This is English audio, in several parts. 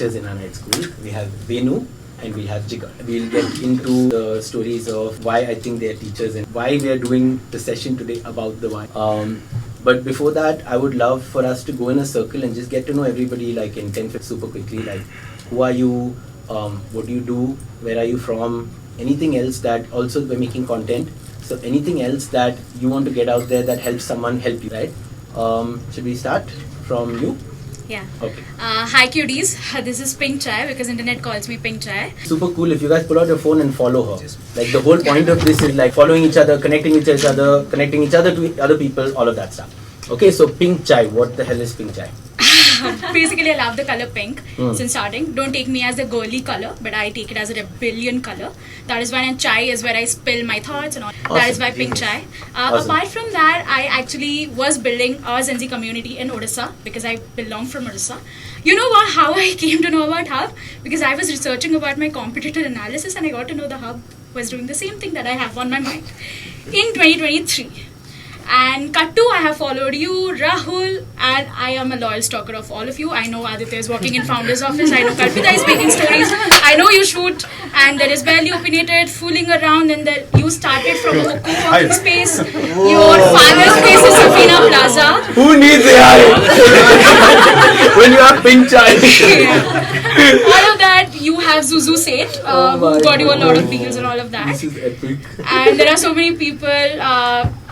teachers in our night school. We have Venu and we have Jigar. We'll get into the stories of why I think they're teachers and why we are doing the session today about the why. But before that, I would love for us to go in a circle and just get to know everybody like in 10 minutes super quickly. Like, who are you? What do you do? Where are you from? Anything else that also we're making content. So anything else that you want to get out there that helps someone help you, right? Should we start from you? Yeah. Okay. Hi cuties, this is Pink Chai because internet calls me Pink Chai. Super cool if you guys pull out your phone and follow her. Like the whole point of this is like following each other, connecting each other to other people, all of that stuff. Okay, so Pink Chai, what the hell is Pink Chai? Basically, I love the color pink since starting. Don't take me as a girly color, but I take it as a rebellion color. That is why chai is where I spill my thoughts and all. Awesome. That is why Pink Chai. Awesome. Apart from that, I actually was building a Gen Z community in Odisha because I belong from Odisha. You know what? How I came to know about Hub? Because I was researching about my competitor analysis and I got to know the Hub was doing the same thing that I have on my mind in 2023. And cut to, I have followed you, Rahul, and I am a loyal stalker of all of you. I know Aditya is working in founder's office. I know Kalpita is making stories. I know you shoot, and there is barely opinionated, fooling around, and then you started from a co-working space. Your father's space is Safina Plaza. Who needs AI? When you have Pink Chai. All of that, you have Azaan Sait, who got you a lot of deals and all of that. This is epic. And there are so many people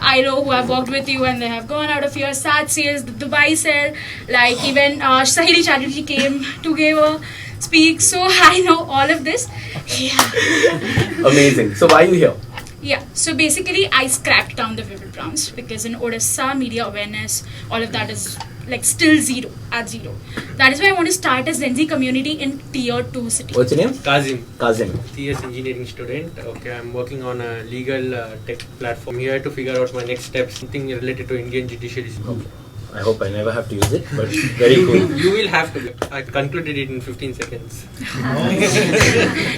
I know who have worked with you and they have gone out of here. Sad sales, the Dubai sale, like even Sahili Chatterjee came to give a speak. So I know all of this. Yeah. Amazing. So why are you here? Yeah, so basically I scrapped down the vivid browns because in Odisha media awareness, all of that is like still zero. That is why I want to start a Gen Z community in tier 2 city. What's your name? Kazim. CS engineering student. Okay, I'm working on a legal tech platform here to figure out my next steps, something related to Indian judiciary. Okay. I hope I never have to use it, but very cool. You will have to. I concluded it in 15 seconds.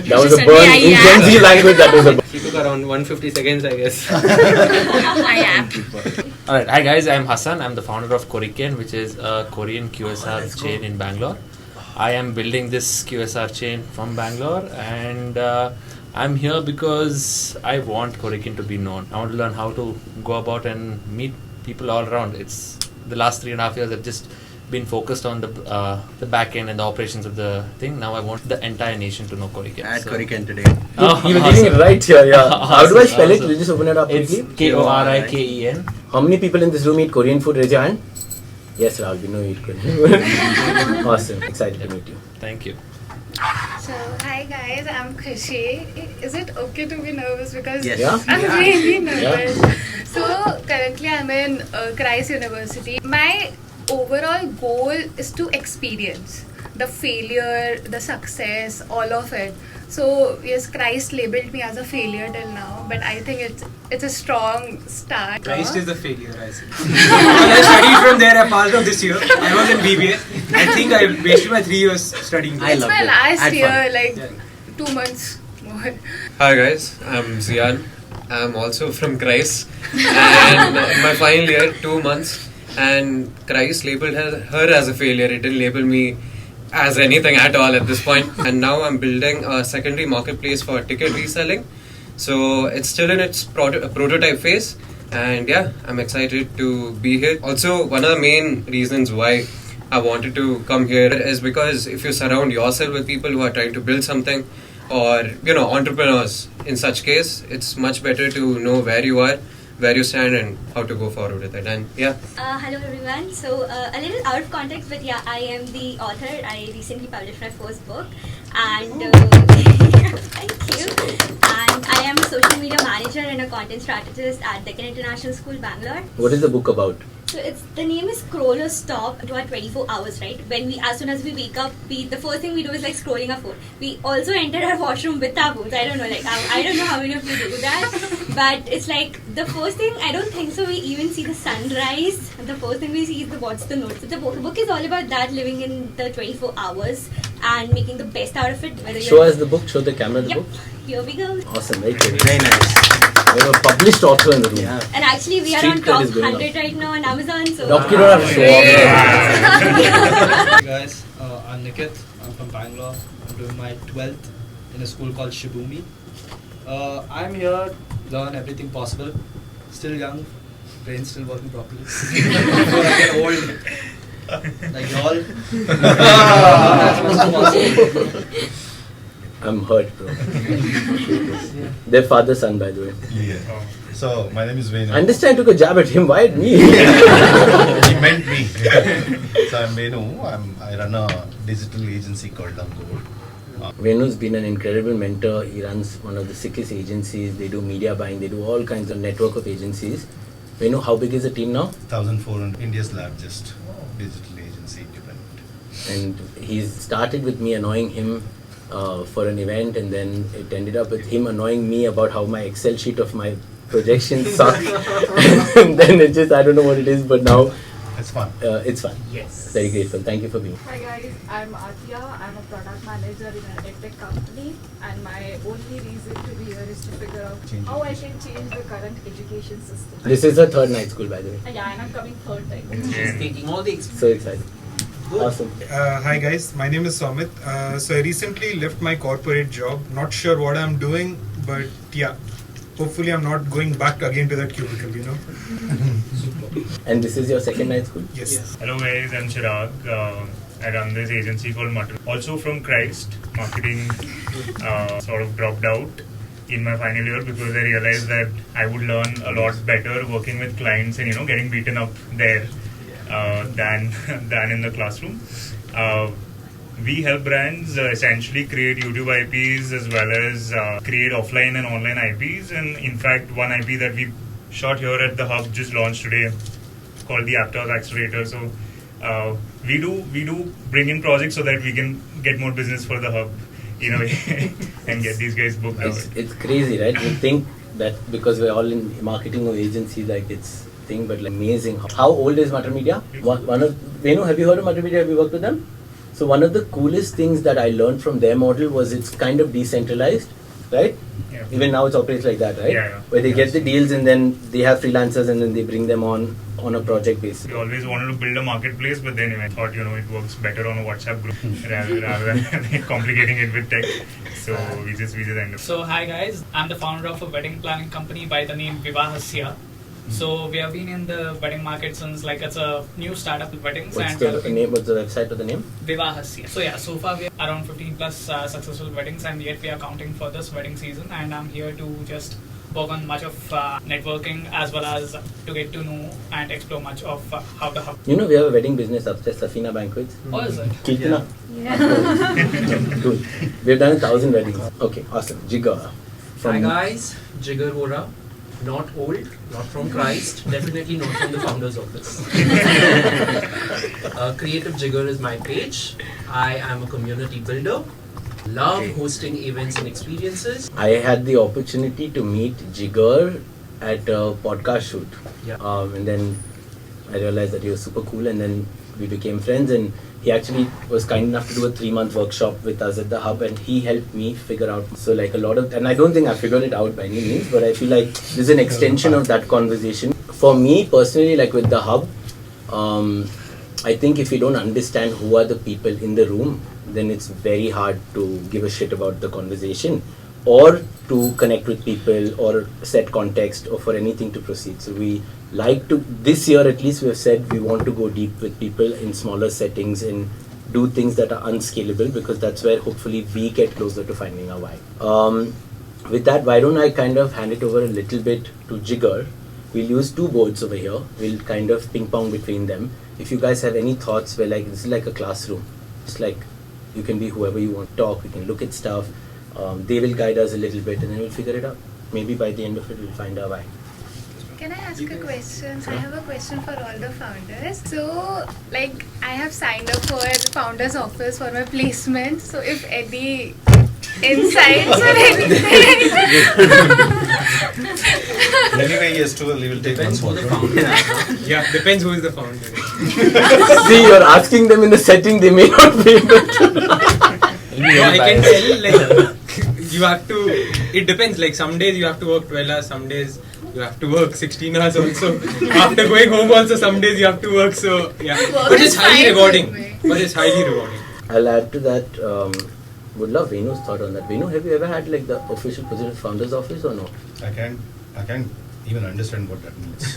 That was a burn in Gen Z language. That was a burn. She took around 150 seconds, I guess. I am. Alright, hi guys, I'm Hassan. I'm the founder of Korean, which is a Korean QSR chain in Bangalore. I am building this QSR chain from Bangalore and I'm here because I want Korean to be known. I want to learn how to go about and meet people all around. It's the last 3.5 years I've just been focused on the back end and the operations of the thing. Now I want the entire nation to know Korean. Add so. Korean today. You're getting it right here, yeah. How do I spell it? Will you just open it up It's quickly? Koreken. How many people in this room eat Korean food? Raise your hand. Yes, Rahul, we know you eat Korean food. Awesome. Excited to meet you. Thank you. So, hi guys, I'm Khushi. Is it okay to be nervous? Because Yes. Yeah? I'm really nervous. Yeah. So, currently I'm in Christ University. My overall goal is to experience the failure, the success, all of it. So, yes, Christ labeled me as a failure till now, but I think it's a strong start. Christ is the failure, I say. I studied from there. I passed out this year. I was in BBA. I think I wasted my 3 years studying. I It's loved my it. last Had year, fun. like 2 months more. Hi guys, I'm Zian. I'm also from Christ and my final year, 2 months, and Christ labeled her as a failure. It didn't label me as anything at all at this point. And now I'm building a secondary marketplace for ticket reselling. So it's still in its prototype phase, and yeah, I'm excited to be here. Also, one of the main reasons why I wanted to come here is because if you surround yourself with people who are trying to build something, or entrepreneurs in such case, it's much better to know where you are, where you stand, and how to go forward with it. And yeah. Hello everyone. So a little out of context, but yeah, I am the author. I recently published my first book, and thank you. And I am a social media manager and a content strategist at Deccan International School, Bangalore. What is the book about? So the name is Scroll or Stop to our 24 hours, right? When as soon as we wake up, the first thing we do is like scrolling our phone. We also enter our washroom with our phones. I don't know, I don't know how many of you do that, but it's like the first thing, I don't think so we even see the sunrise. The first thing we see is what's the note. So the book is all about that, living in the 24 hours and making the best out of it. Show us the book, show the camera the book. Here we go. Awesome, very good. Very nice. We have a published author in the room. Yeah. And actually we are Street on cred top is going 100 right now on Amazon. So You don't have to show off. Hey guys, I'm Nikit. I'm I'm from Bangalore. I'm doing my 12th in a school called Shibumi. I'm here to learn everything possible. Still young, brain still working properly. Before I get old, like y'all. I'm hurt, bro. Their father-son, by the way. Yeah. So, my name is Venu. I understand took a jab at him. Why at me? He meant me. So, I'm Venu. I run a digital agency called Dangur. Venu's been an incredible mentor. He runs one of the sickest agencies. They do media buying. They do all kinds of network of agencies. Venu, how big is the team now? 1,400, India's largest digital agency independent. And he's started with me annoying him for an event, and then it ended up with him annoying me about how my Excel sheet of my projections suck. And then it just, I don't know what it is, but now it's fun. It's fun. Yes. Very grateful. Thank you for being. Hi guys, I'm Atya. I'm a product manager in an edtech company, and my only reason to be here is to figure out how I can change the current education system. This is her third night school, by the way. Yeah, and I'm coming third time. She's taking all the so excited. Awesome. Hi guys, my name is Somit. So I recently left my corporate job. Not sure what I'm doing, but yeah, hopefully I'm not going back again to that cubicle, you know. And this is your second night school? Yes. Hello guys, I'm Chirag. I run this agency called Mutter. Also from Christ, marketing sort of dropped out in my final year because I realized that I would learn a lot better working with clients and getting beaten up there than in the classroom. We help brands essentially create YouTube IPs as well as create offline and online IPs. And in fact, one IP that we shot here at the Hub just launched today called the Aptos Accelerator. So we do bring in projects so that we can get more business for the Hub in a way and get these guys booked out. It's crazy, right? You think that because we're all in marketing or agency, like it's thing, but like amazing. How old is Mutter Media? One of Venu, have you heard of Mutter Media? Have you worked with them? So one of the coolest things that I learned from their model was it's kind of decentralized, right? Yeah. Even now it operates like that, right? Yeah. Where they get the deals and then they have freelancers and then they bring them on a project basis. We always wanted to build a marketplace, but then I thought it works better on a WhatsApp group rather than complicating it with tech. So we just end up. So hi guys, I'm the founder of a wedding planning company by the name Vivahasya. So we have been in the wedding market since it's a new startup with weddings. What's the name? What's the website or the name? Vivahasya. So yeah, so far we are around 15 plus successful weddings, and yet we are counting for this wedding season. And I'm here to just work on much of networking as well as to get to know and explore much of how the Hub. We have a wedding business upstairs, Safina Banquets. Oh, is it? Kirtana. Yeah. Cool. We've done 1,000 weddings. Okay, awesome. Jigar. Hi guys, Jigar Vora. Not old, not from Christ, definitely not from the founder's office. Creative Jigar is my page. I am a community builder. Love hosting events and experiences. I had the opportunity to meet Jigar at a podcast shoot. Yeah. And then I realized that he was super cool, and then we became friends, and he actually was kind enough to do a 3-month workshop with us at the Hub, and he helped me figure out a lot of, and I don't think I figured it out by any means, but I feel like this is an extension of that conversation. For me personally, with the Hub, I think if you don't understand who are the people in the room, then it's very hard to give a shit about the conversation or to connect with people or set context or for anything to proceed. So we like to, this year at least, we have said we want to go deep with people in smaller settings and do things that are unscalable, because that's where hopefully we get closer to finding our why. With that, why don't I kind of hand it over a little bit to Jigar. We'll use 2 boards over here. We'll kind of ping pong between them. If you guys have any thoughts, where this is like a classroom. It's like you can be whoever you want to talk. We can look at stuff. They will guide us a little bit and then we'll figure it out. Maybe by the end of it, we'll find our why. Can I ask a question? I have a question for all the founders. So, I have signed up for the founder's office for my placement. So, if any insights or anything. Anyway, yes, we will take one more. Yeah, depends who is the founder. See, you're asking them in a setting they may not be able to. I can tell, you have to, it depends, some days you have to work 12 hours, some days you have to work 16 hours also. After going home also, some days you have to work, so yeah. But it's highly rewarding. I'll add to that. Would love Venu's thought on that. Venu, have you ever had like the official position of founder's office or no? I can't even understand what that means.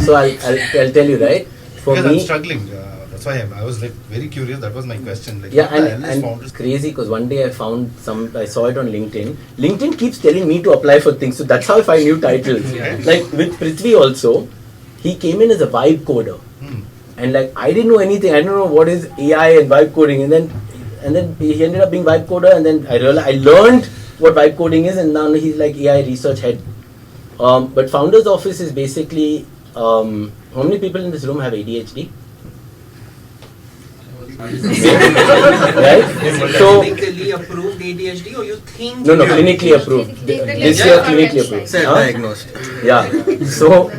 So I'll tell you, right? For because me, I'm struggling. That's why I was like very curious. That was my question. Like, yeah, what the hell is and founders? it's crazy because one day I saw it on LinkedIn. LinkedIn keeps telling me to apply for things, so that's how I find new titles. Yeah. Like with Prithvi also, he came in as a vibe coder, and like I didn't know anything. I don't know what is AI and vibe coding, and then he ended up being vibe coder, and then I learned what vibe coding is, and now he's like AI research head. But founder's office is basically how many people in this room have ADHD? Right? So clinically approved ADHD, or you think? No, clinically approved. This year, clinically approved. Self-diagnosed. Yeah. So,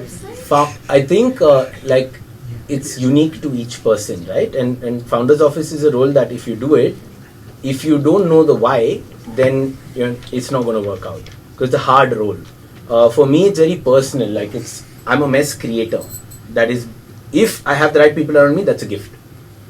I think like it's unique to each person, right? And founder's office is a role that if you do it, if you don't know the why, then it's not going to work out because it's a hard role. For me, it's very personal. Like I'm a mess creator. That is, if I have the right people around me, that's a gift.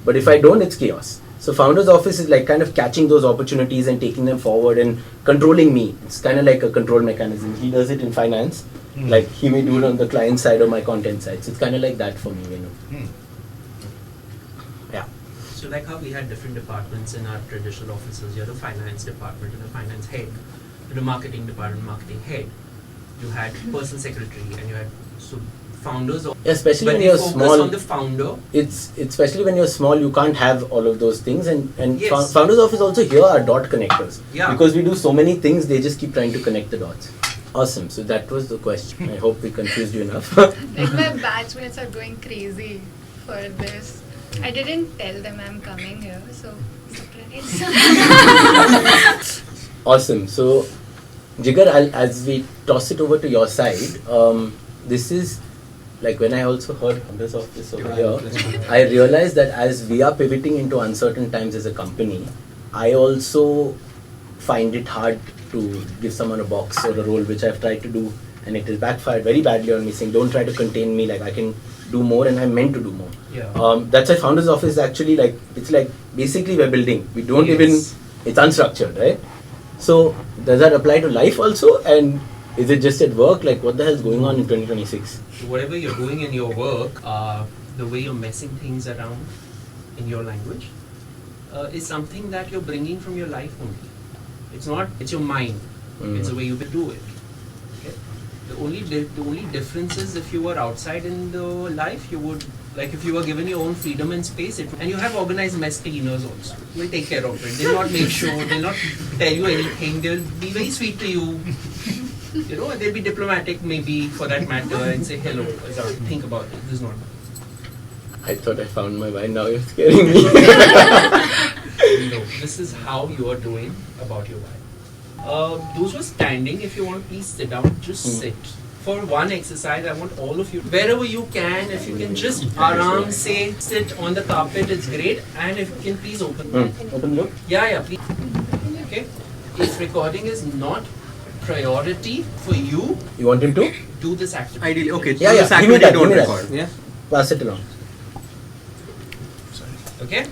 But if I don't, it's chaos. So founder's office is like kind of catching those opportunities and taking them forward and controlling me. It's kind of like a control mechanism. He does it in finance. Like he may do it on the client side or my content side. So it's kind of like that for me, Yeah. So like how we had different departments in our traditional offices. You had a finance department and a finance head. In the marketing department, marketing head. You had personal secretary and you had founders. Especially when you're small. On the founder. It's especially when you're small, you can't have all of those things. And yes. Founders office also here are dot connectors. Yeah. Because we do so many things, they just keep trying to connect the dots. Awesome. So that was the question. I hope we confused you enough. Like my batchmates are going crazy for this. I didn't tell them I'm coming here, so surprise. Awesome. So Jigar, as we toss it over to your side, this is like when I also heard founders office over here, I realized that as we are pivoting into uncertain times as a company, I also find it hard to give someone a box or a role, which I've tried to do, and it has backfired very badly on me, saying don't try to contain me, like I can do more and I'm meant to do more. Yeah. That's why founders office is actually like, it's like basically we're building. We don't even, it's unstructured, right? So does that apply to life also? And is it just at work? Like what the hell is going on in 2026? Whatever you're doing in your work, the way you're messing things around in your language is something that you're bringing from your life only. It's not, it's your mind. It's the way you do it. Okay? The only difference is if you were outside in the life, you would, like if you were given your own freedom and space, and you have organized mess cleaners also. Will take care of it. They'll not make sure, they'll not tell you anything, they'll be very sweet to you. You know, they'll be diplomatic maybe for that matter and say, hello, Azaan, think about it, this is not. I thought I found my why, now you're scaring me. No, this is how you are doing about your why. Those who are standing, if you want, please sit down, just sit. For one exercise, I want all of you, wherever you can, if you can just say, sit on the carpet, it's great. And if you can please open. Open look? Yeah, please. Okay. If recording is not priority for you, you want him to do this activity. Ideally, okay. Yeah, this activity don't record. Yeah. Pass it along. Okay.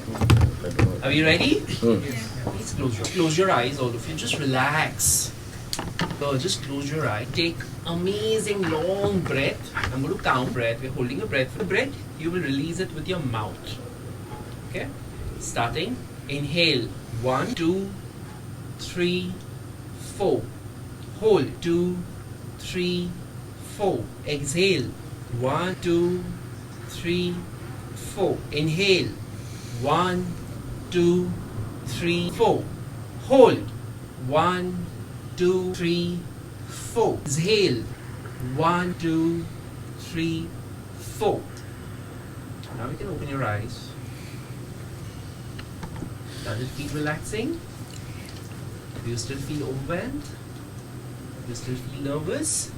Are you ready? Please close your eyes, all of you. Just relax. So just close your eye. Take amazing long breath. I'm going to count breath. We're holding a breath. For the breath, you will release it with your mouth. Okay. Starting. Inhale. 1, 2, 3, 4. Hold. 2, 3, 4. Exhale. 1, 2, 3, 4. Inhale. 1, 2, 3, 4. Hold. 1, 2, 3, 4. Exhale. 1, 2, 3, 4. Now you can open your eyes. Does it feel relaxing? Do you still feel overwhelmed? Do you still feel nervous?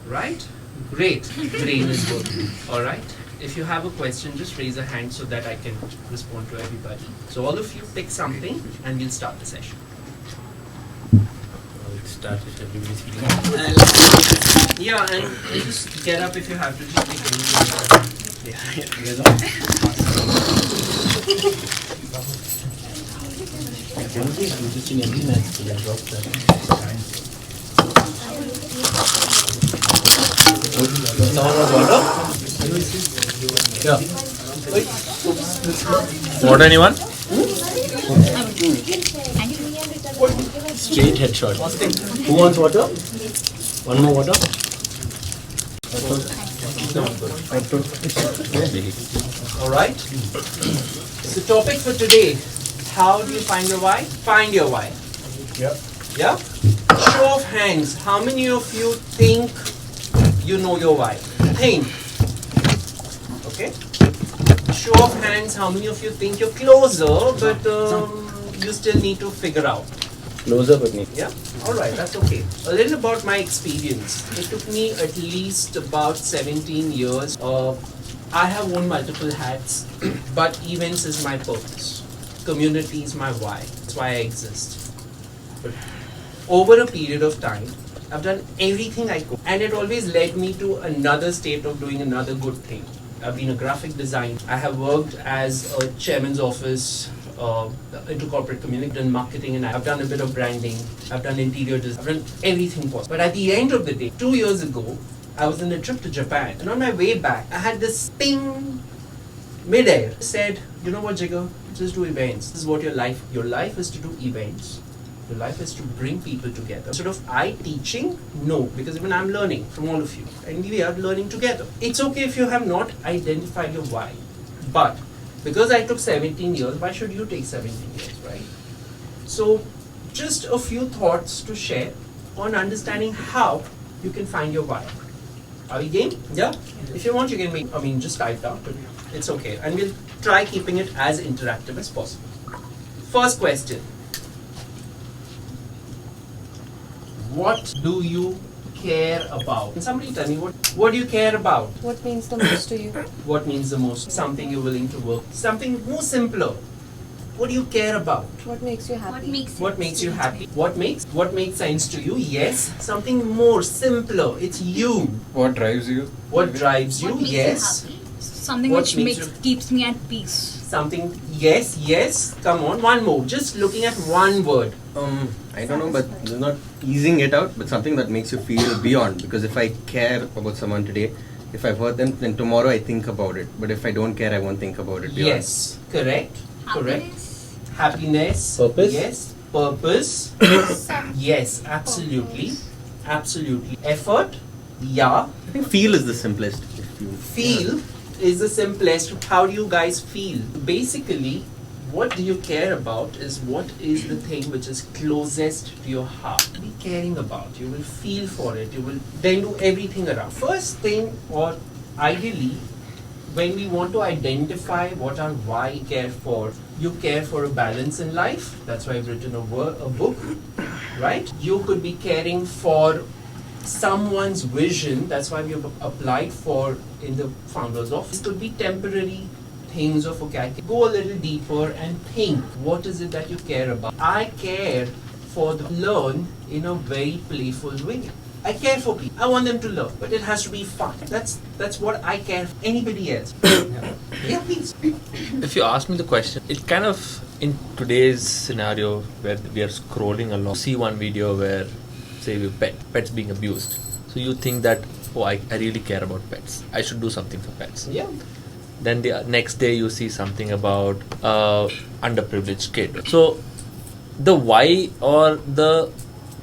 Right? Great. Brain is working. Alright? If you have a question, just raise a hand so that I can respond to everybody. So all of you pick something and we'll start the session. Start with everybody's feeling. Yeah, and just get up if you have to. Just take Water, anyone? Straight headshot. Who wants water? One more water? Alright. So topic for today. How do you find your why? Find your why. Yep. Yeah? Show of hands. How many of you think you know your why? Think. Okay? Show of hands. How many of you think you're closer, but you still need to figure out? Closer but me. Yeah? Alright, that's okay. A little about my experience. It took me at least about 17 years. I have worn multiple hats, but events is my purpose. Community is my why. That's why I exist. But over a period of time, I've done everything I could, and it always led me to another state of doing another good thing. I've been a graphic designer. I have worked as a chairman's office into corporate community, done marketing, and I've done a bit of branding. I've done interior design. I've done everything possible. But at the end of the day, 2 years ago, I was on a trip to Japan, and on my way back, I had this thing mid-air. Said, you know what, Jigar? Just do events. This is what your life is to do events. Your life is to bring people together. Instead of I teaching, no, because even I'm learning from all of you, and we are learning together. It's okay if you have not identified your why, but because I took 17 years, why should you take 17 years, right? So, just a few thoughts to share on understanding how you can find your why. Are we game? Yeah? If you want, you can just type down, but it's okay. And we'll try keeping it as interactive as possible. First question. What do you care about? Can somebody tell me what do you care about? What means the most to you? What means the most? Something you're willing to work. Something more simpler. What do you care about? What makes you happy? What makes you happy? What makes sense to you? Yes. Something more simpler. It's you. What drives you? What drives you? What makes Yes. you happy? Something What which makes keeps me at peace. Something. Yes. Come on. One more. Just looking at one word. I don't know, but this is not easing it out, but something that makes you feel beyond. Because if I care about someone today, if I've hurt them, then tomorrow I think about it. But if I don't care, I won't think about it beyond. Yes. Correct. Happiness. Purpose. Yes. Purpose. Yes. Absolutely. Effort. Yeah. I think feel is the simplest. Feel is the simplest. How do you guys feel? Basically, what do you care about is what is the thing which is closest to your heart. Be caring about. You will feel for it. You will then do everything around. First thing, or ideally, when we want to identify what our why care for, you care for a balance in life. That's why I've written a book, right? You could be caring for someone's vision. That's why we have applied for in the founder's office. It could be temporary things of vocabulary. Go a little deeper and think, what is it that you care about? I care for them to learn in a very playful way. I care for people. I want them to learn, but it has to be fun. That's what I care for. Anybody else? Yeah, please. If you ask me the question, it kind of, in today's scenario where we are scrolling along, see one video where, say, pets being abused. So you think that, oh, I really care about pets. I should do something for pets. Yeah. Then the next day you see something about underprivileged kid. So the why or the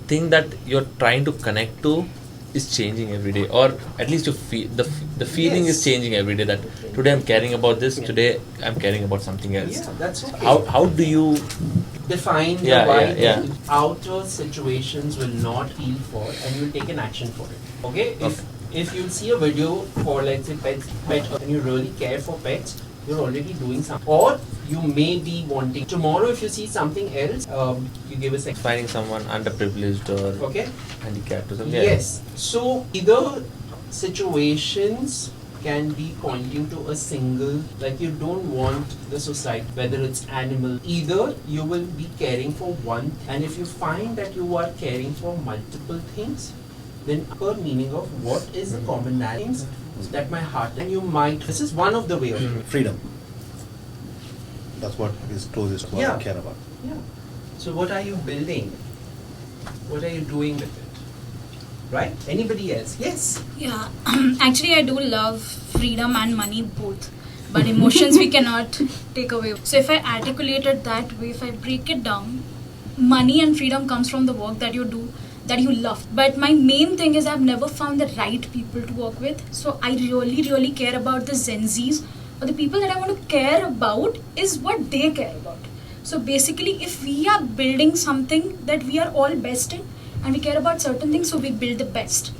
thing that you're trying to connect to is changing every day, or at least you feel the feeling is changing every day. That today I'm caring about this. Today I'm caring about something else. Yeah, that's okay. How do you define the why? Outer situations will not feel for, and you will take an action for it. Okay. If you see a video for, let's say, pet, and you really care for pets, you're already doing something. Or you may be wanting tomorrow. If you see something else, you give a second. Finding someone underprivileged or handicapped or something. Yes. So either situations can be pointing to a single, like you don't want the society, whether it's animal. Either you will be caring for one, and if you find that you are caring for multiple things, then per meaning of what is the commonalities that my heart and you might. This is one of the way of doing it. Freedom. That's what is closest to what I care about. Yeah. So what are you building? What are you doing with it? Right? Anybody else? Yes. Yeah, actually, I do love freedom and money both, but emotions we cannot take away. So if I articulate it that way, if I break it down, money and freedom comes from the work that you do, that you love. But my main thing is I've never found the right people to work with. So I really care about the Gen Zs, or the people that I want to care about is what they care about. So basically, if we are building something that we are all best in, and we care about certain things, so we build the best.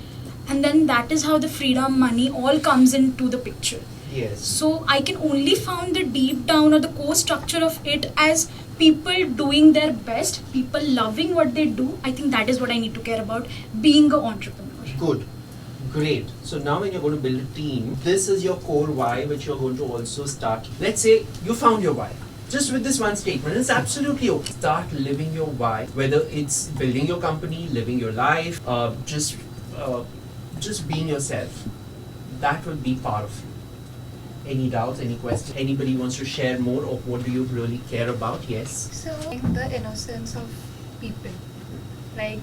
And then that is how the freedom, money all comes into the picture. Yes. So I can only found the deep down or the core structure of it as people doing their best, people loving what they do. I think that is what I need to care about, being an entrepreneur. Good. Great. So now when you're going to build a team, this is your core why, which you're going to also start. Let's say you found your why. Just with this one statement, it's absolutely okay. Start living your why, whether it's building your company, living your life, just being yourself. That will be part of you. Any doubts, any questions? Anybody wants to share more of what do you really care about? Yes. So, the innocence of people, like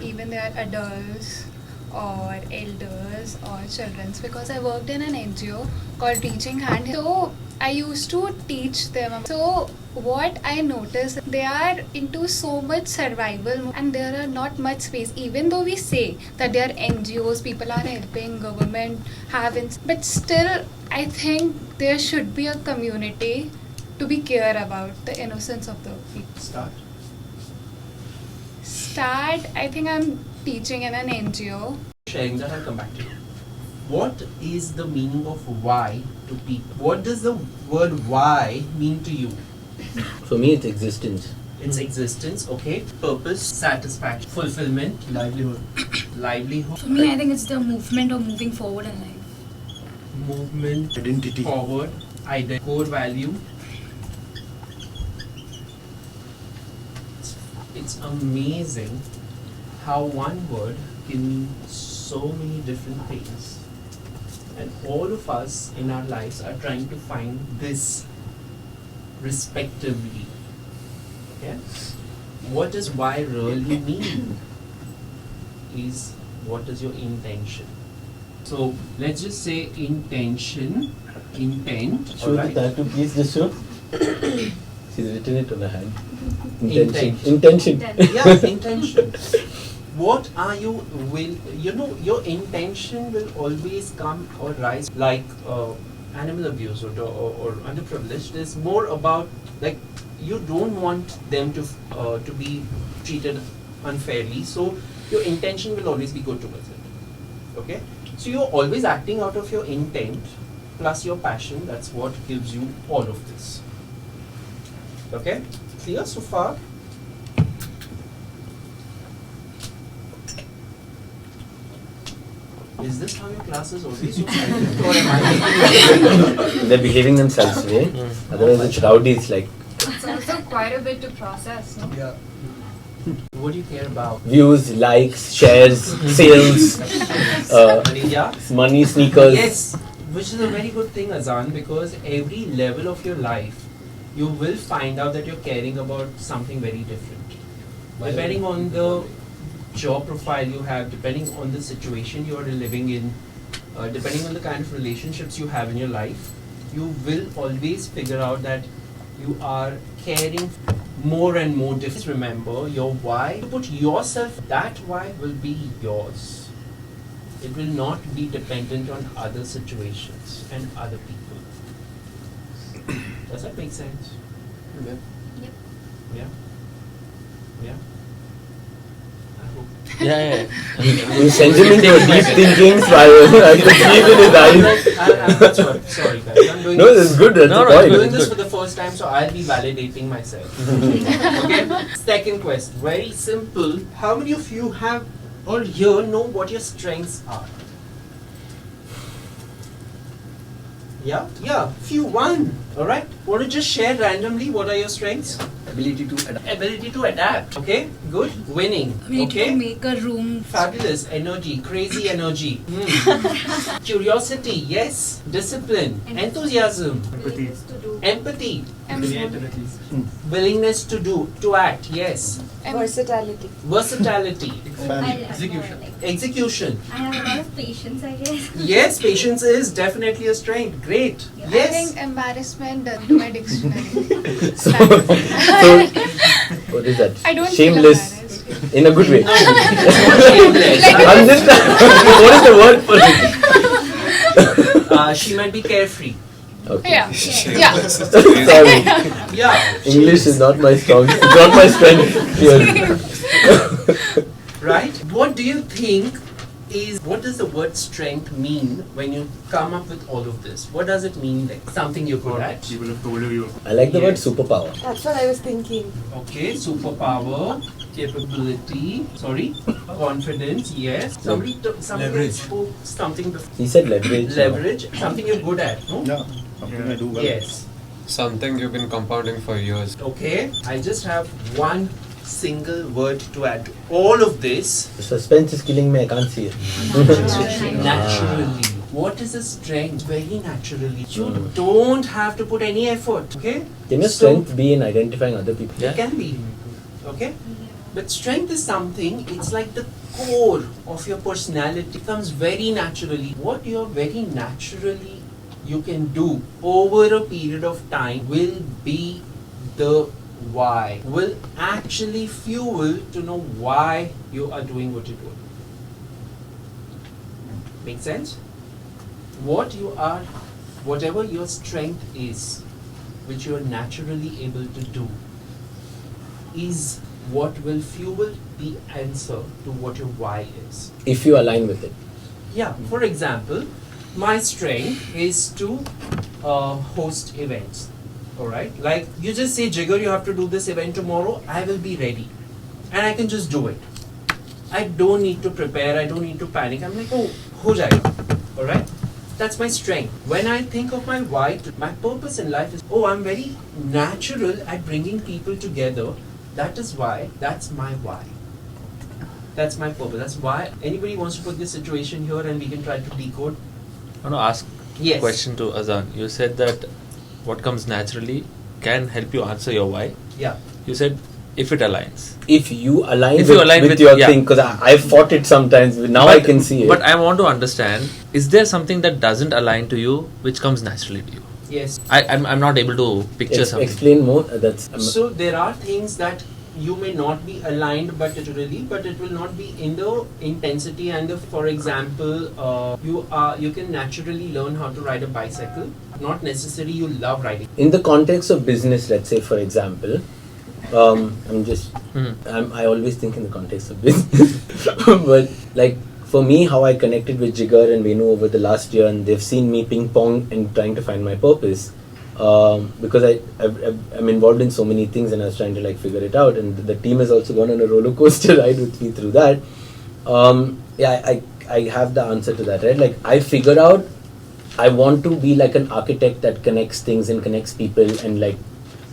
even they are adults or elders or children, because I worked in an NGO called Reaching Hand. So I used to teach them. So what I noticed, they are into so much survival and there are not much space. Even though we say that they are NGOs, people are helping, government but still I think there should be a community to be care about the innocence of the people. Start, I think I'm teaching in an NGO. Sharing that, I'll come back to you. What is the meaning of why to people? What does the word why mean to you? For me, it's existence. It's existence, okay. Purpose, satisfaction, fulfillment, livelihood. Livelihood. For me, I think it's the movement of moving forward in life. Movement, identity, forward, identity, core value. It's amazing how one word can mean so many different things. And all of us in our lives are trying to find this respectively. Okay? What does why really mean? Is what is your intention? So let's just say intention, intent. Show the tattoo, please. Just show. She's written it on her hand. Intention. Yeah, intention. What are you your intention will always come or rise like animal abuse or underprivileged is more about like you don't want them to be treated unfairly, so your intention will always be good towards it. Okay, so you're always acting out of your intent plus your passion. That's what gives you all of this. Okay, clear so far? Is this how your class is always so silent, or am I? They're behaving themselves today. Otherwise, it's rowdy. It's like It's also quite a bit to process, no? Yeah. What do you care about? views, likes, shares, sales, money, sneakers. Yes, which is a very good thing, Azaan, because every level of your life, you will find out that you're caring about something very different. Depending on the job profile you have, depending on the situation you are living in, depending on the kind of relationships you have in your life, you will always figure out that you are caring more and more different. Remember your why. You put yourself, that why will be yours. It will not be dependent on other situations and other people. Does that make sense? Yep. Yeah? Yeah? I hope. Yeah. You send him into a deep thinking spiral. I could see it in his eyes. That's what. Sorry, guys. I'm doing No, this. that's good. That's the point. I'm doing this for the first time, so I'll be validating myself. Okay. Second question. Very simple. How many of you have or here know what your strengths are? Yeah. Few. One. All right. Want to just share randomly what are your strengths? Ability to adapt. Ability to adapt. Okay, good. Winning. Ability Okay. to make a room. Fabulous. Energy. Crazy energy. Curiosity. Yes. Discipline. Enthusiasm. Empathy. Willingness to do. To act. Yes. Versatility. Versatility. Execution. Execution. I have a lot of patience, I guess. Yes, patience is definitely a strength. Great. I Yes. think embarrassment doesn't do my dictionary. So, what is that? I don't feel Shameless. In a good way. Shameless. I'm just. What is the word for it? She might be carefree. Okay. Yeah. Yeah. Sorry. Yeah. English is not my strong. Not my strength. Here. Right? What do you think is, what does the word strength mean when you come up with all of this? What does it mean? Like something you're good at? People have told you. I like the word superpower. That's what I was thinking. Okay, superpower, capability, confidence, yes. Somebody spoke something before. He said leverage. Leverage, something you're good at, no? Yeah, something I do well. Yes. Something you've been compounding for years. Okay, I just have one single word to add to all of this. The suspense is killing me. I can't see it. Naturally. What is a strength? Very naturally. You don't have to put any effort. Okay? Can your strength be in identifying other people? It can be. Okay? But strength is something, it's like the core of your personality. It comes very naturally. What you're very naturally you can do over a period of time will be the why. Will actually fuel to know why you are doing what you're doing. Make sense? What you are, whatever your strength is, which you are naturally able to do, is what will fuel the answer to what your why is. If you align with it. Yeah, for example, my strength is to host events. Alright? Like you just say, Jigar, you have to do this event tomorrow, I will be ready. And I can just do it. I don't need to prepare, I don't need to panic. I'm like, oh, ho jayega. Alright? That's my strength. When I think of my why, my purpose in life is, oh, I'm very natural at bringing people together. That is why, that's my why. That's my purpose. That's why anybody wants to put this situation here and we can try to decode. I want to ask Yes. a question to Azaan. You said that what comes naturally can help you answer your why. Yeah. You said if it aligns. If you align, If with, you align with with- your yeah. thing, because I've fought it sometimes, but now I can see it. But I want to understand, is there something that doesn't align to you which comes naturally to you? Yes. I'm not able to picture something. Explain more. That's So there are things that you may not be aligned but it will not be in the intensity and the, for example, you can naturally learn how to ride a bicycle. Not necessarily you love riding. in the context of business. Let's say, for example, I always think in the context of business, but like for me, how I connected with Jigar and Venu over the last year, and they've seen me ping pong and trying to find my purpose. Because I'm involved in so many things and I was trying to like figure it out, and the team has also gone on a roller coaster ride with me through that. I have the answer to that, right? Like I figure out I want to be like an architect that connects things and connects people and like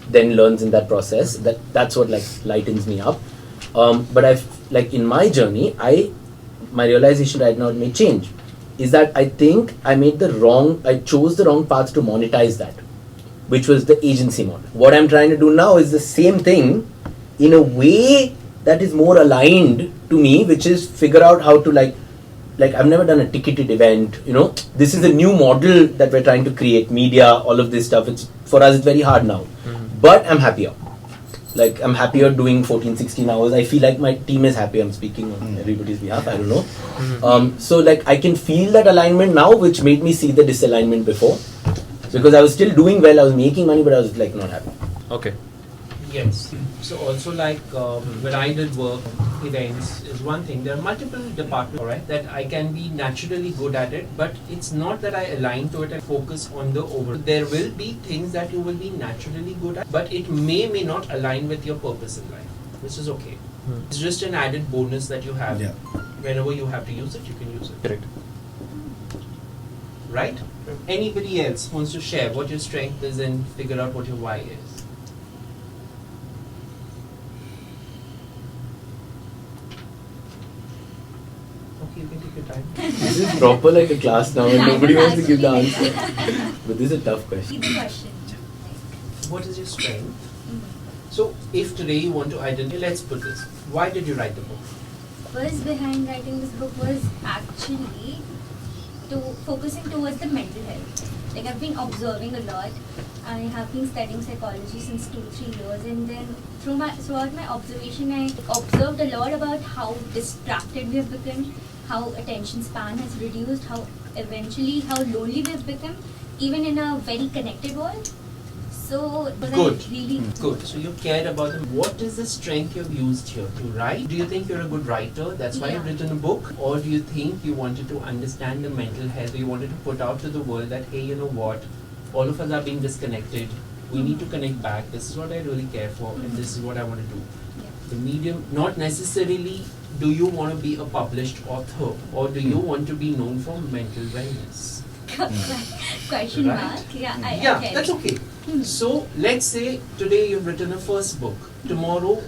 then learns in that process. That's what like lightens me up. But I've like in my journey, my realization right now, it may change, is that I think I chose the wrong path to monetize that, which was the agency model. What I'm trying to do now is the same thing in a way that is more aligned to me, which is figure out how to like I've never done a ticketed event, this is a new model that we're trying to create, media, all of this stuff. For us, it's very hard now, but I'm happier. Like I'm happier doing 14, 16 hours. I feel like my team is happy. I'm speaking on everybody's behalf. I don't know. So like I can feel that alignment now, which made me see the disalignment before. Because I was still doing well, I was making money, but I was like not happy. Okay. Yes. So also like when I did work, events is one thing. There are multiple departments, alright, that I can be naturally good at it, but it's not that I align to it and focus on the over. There will be things that you will be naturally good at, but it may not align with your purpose in life, which is okay. It's just an added bonus that you have. Yeah. Whenever you have to use it, you can use it. Correct. Right? Anybody else wants to share what your strength is and figure out what your why is? This is proper like a class now, and nobody wants to give the answer. But this is a tough question. What is your strength? So, if today you want to identify, let's put this. Why did you write the book? Purpose behind writing this book was actually to focusing towards the mental health. Like I've been observing a lot. I have been studying psychology since 2-3 years, and then throughout my observation, I observed a lot about how distracted we have become, how attention span has reduced, how lonely we have become, even in a very connected world. So Good. Good. So you cared about them. What is the strength you've used here to write? Do you think you're a good writer? That's why you've written a book? Or do you think you wanted to understand the mental health? Or you wanted to put out to the world that, hey, you know what? All of us are being disconnected. We need to connect back. This is what I really care for, and this is what I want to do. The medium, not necessarily do you want to be a published author, or do you want to be known for mental wellness? Question mark. Yeah, that's okay. So let's say today you've written a first book. Tomorrow,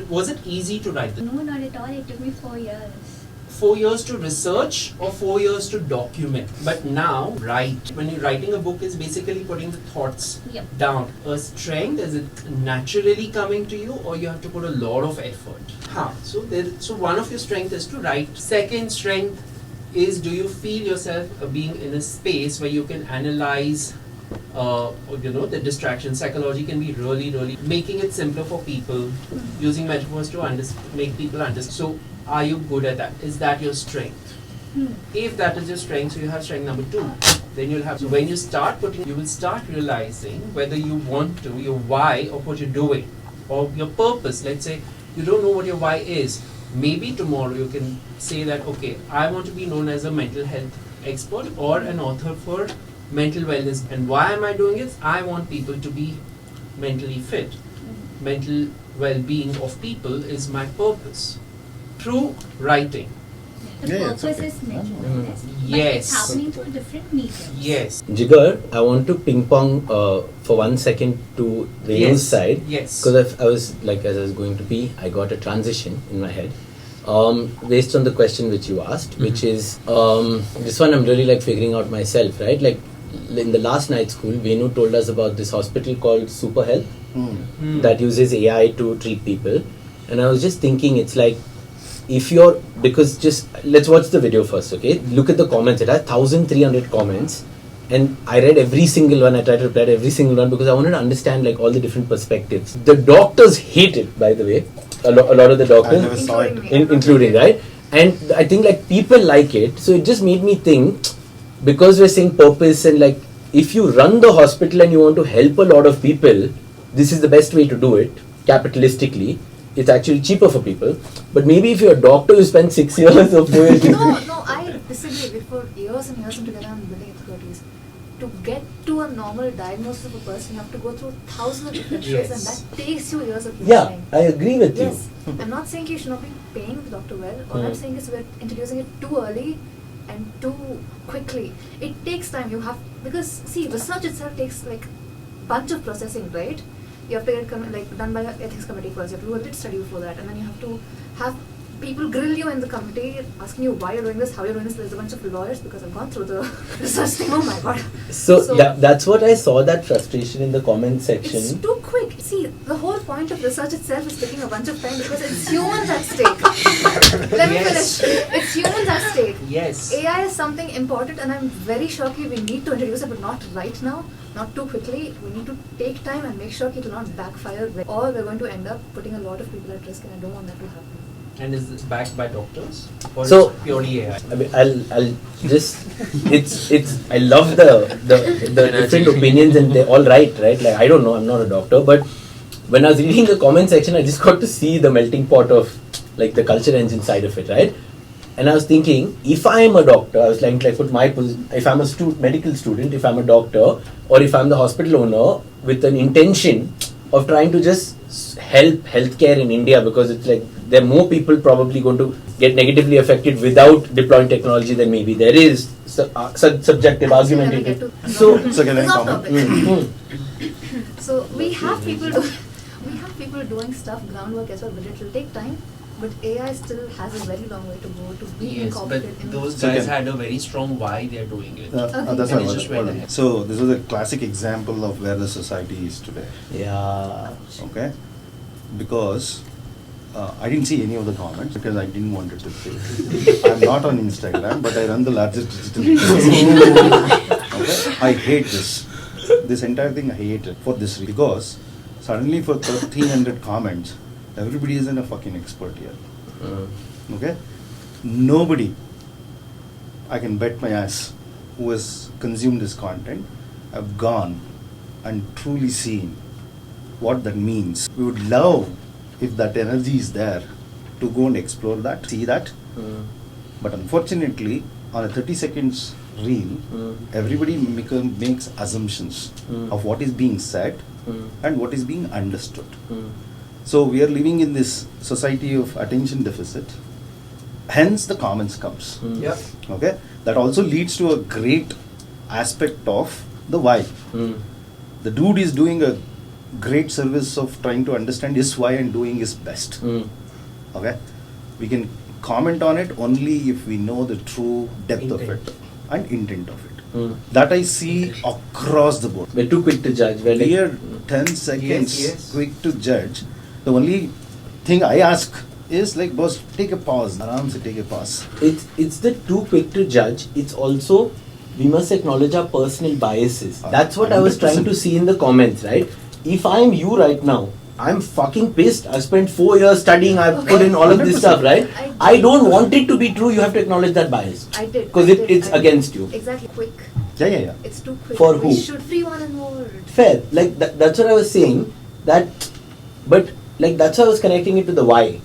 was it easy to write this? No, not at all. It took me 4 years. 4 years to research or 4 years to document? But now, when you're writing a book, is basically putting the thoughts down. A strength, is it naturally coming to you, or you have to put a lot of effort? So one of your strengths is to write. Second strength is, do you feel yourself being in a space where you can analyze the distraction? Psychology can be really making it simpler for people, using metaphors to make people understand. So are you good at that? Is that your strength? If that is your strength, so you have strength number 2, then you'll have, so when you start you will start realizing whether you want to, your why of what you're doing, or your purpose. Let's say you don't know what your why is. Maybe tomorrow you can say that, okay, I want to be known as a mental health expert or an author for mental wellness. And why am I doing it? I want people to be mentally fit. Mental well-being of people is my purpose. Through writing. The purpose is mental wellness, but Yes. it's happening through different mediums. Yes. Jigar, I want to ping pong for 1 second to Venu's side. Yes. Because I was like, as I was going to pee, I got a transition in my head. Based on the question which you asked, which is this one I'm really like figuring out myself, right? Like in the last night school, Venu told us about this hospital called Super Health that uses AI to treat people, and I was just thinking, it's like, let's watch the video first, okay? Look at the comments. It has 1,300 comments, and I read every single one. I tried to reply to every single one because I wanted to understand like all the different perspectives. The doctors hate it, by the way. A lot of the doctors, I never saw it. including, right? And I think like people like it, so it just made me think, because we're saying purpose, and like if you run the hospital and you want to help a lot of people, this is the best way to do it capitalistically. It's actually cheaper for people. But maybe if you're a doctor, you spend 6 years or 4 years. No, I disagree. For years and years together, I'm building expertise. To get to a normal diagnosis of a person, you have to go through thousands of different shifts, and that takes you years of Yeah, I agree with you. Yes, I'm not saying you should not be paying the doctor well. All I'm saying is we're introducing it too early and too quickly. It takes time. Because see, research itself takes like bunch of processing, right? You have to get done by an ethics committee first. You have to do a lit study before that, and then you have to have people grill you in the committee, asking you why you're doing this, how you're doing this. There's a bunch of lawyers, because I've gone through the research thing. Oh my god! So that's what I saw, that frustration in the comment section. It's too quick. See, the whole point of research itself is taking a bunch of time because it's humans at stake. Let me finish. It's humans at stake. Yes. AI is something important, and I'm very sure we need to introduce it, but not right now. Not too quickly. We need to take time and make sure it will not backfire, or we're going to end up putting a lot of people at risk, and I don't want that to happen. And is this backed by doctors, or So is it purely AI? I mean, I'll just I love the different opinions, and they're all right. Like I don't know, I'm not a doctor, but when I was reading the comment section, I just got to see the melting pot of like the culture engine side of it, right? And I was thinking, if I am a doctor, I was like put my position. If I'm a medical student, if I'm a doctor, or if I'm the hospital owner with an intention of trying to just help healthcare in India, because it's like there are more people probably going to get negatively affected without deploying technology than maybe there is subjective argument. So we have people doing stuff, groundwork as well, but it will take time. but AI still has a very long way to go to be Yes, but incorporated in those So guys can- had a very strong why they're doing it. That's And what it's just went ahead. So this was a classic example of where the society is today. Yeah. Okay. Because I didn't see any of the comments because I didn't want it to say. I'm not on Instagram, but I run the largest digital. Okay. I hate this. This entire thing I hate it for this reason. Because suddenly for 1300 comments, everybody isn't a fucking expert here. Okay. Nobody, I can bet my ass, who has consumed this content have gone and truly seen what that means. We would love if that energy is there to go and explore that, see that. But unfortunately, on a 30 seconds reel, everybody makes assumptions of what is being said and what is being understood. So we are living in this society of attention deficit. Hence the comments comes. Yep. Okay. That also leads to a great aspect of the why. The dude is doing a great service of trying to understand his why and doing his best. Okay. We can comment on it only if we know the true depth of it and intent of it. That I see across the board. We're too quick to judge. We're We like, are 10 seconds yes. quick to judge. The only thing I ask is like, boss, take a pause. Aram se take a pause. it's the too quick to judge. It's also, we must acknowledge our personal biases. That's what I was trying to see in the comments, right? If I'm you right now, I'm fucking pissed. I spent 4 years studying. I've put in all of this stuff, right? I don't want it to be true. You have to acknowledge that bias. I did. Because it's against you. Exactly. Quick. Yeah. It's too quick. For We who? should free one and more. Fair. Like that's what I was saying. But like that's why I was connecting it to the why.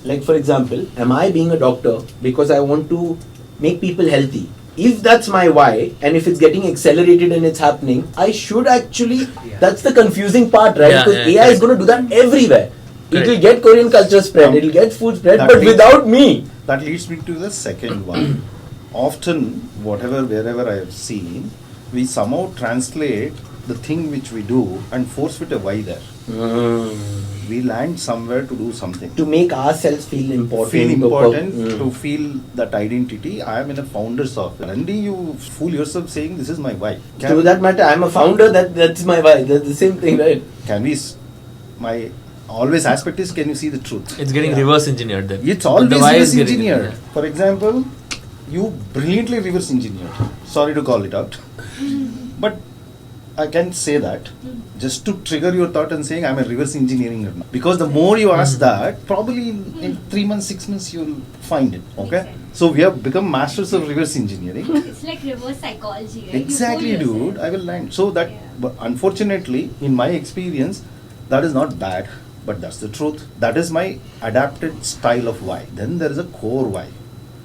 Like for example, am I being a doctor because I want to make people healthy? If that's my why, and if it's getting accelerated and it's happening, I should actually. That's the confusing part, right? Yeah, Because yeah, AI is going to do that everywhere. It Correct. will get Korean culture spread. It will get food spread, but without me. That leads me to the second one. Often, wherever I have seen, we somehow translate the thing which we do and force fit a why there. We land somewhere to do something. To make ourselves feel important. To feel that identity. I am in a founder's office. And you fool yourself saying this is my why. To that matter, I'm a founder. That's my why. That's the same thing, right? Can we? My always aspect is, can you see the truth? It's getting reverse engineered then. It's always The why is reverse getting- engineered. For example, you brilliantly reverse engineered. Sorry to call it out, but I can say that just to trigger your thought and saying I'm a reverse engineering or not. Because the more you ask that, probably in 3 months, 6 months, you'll find it. Okay. So we have become masters of reverse engineering. It's like reverse psychology, right? Exactly, dude. I will land. So that, but unfortunately, in my experience, that is not bad, but that's the truth. That is my adapted style of why. Then there is a core why.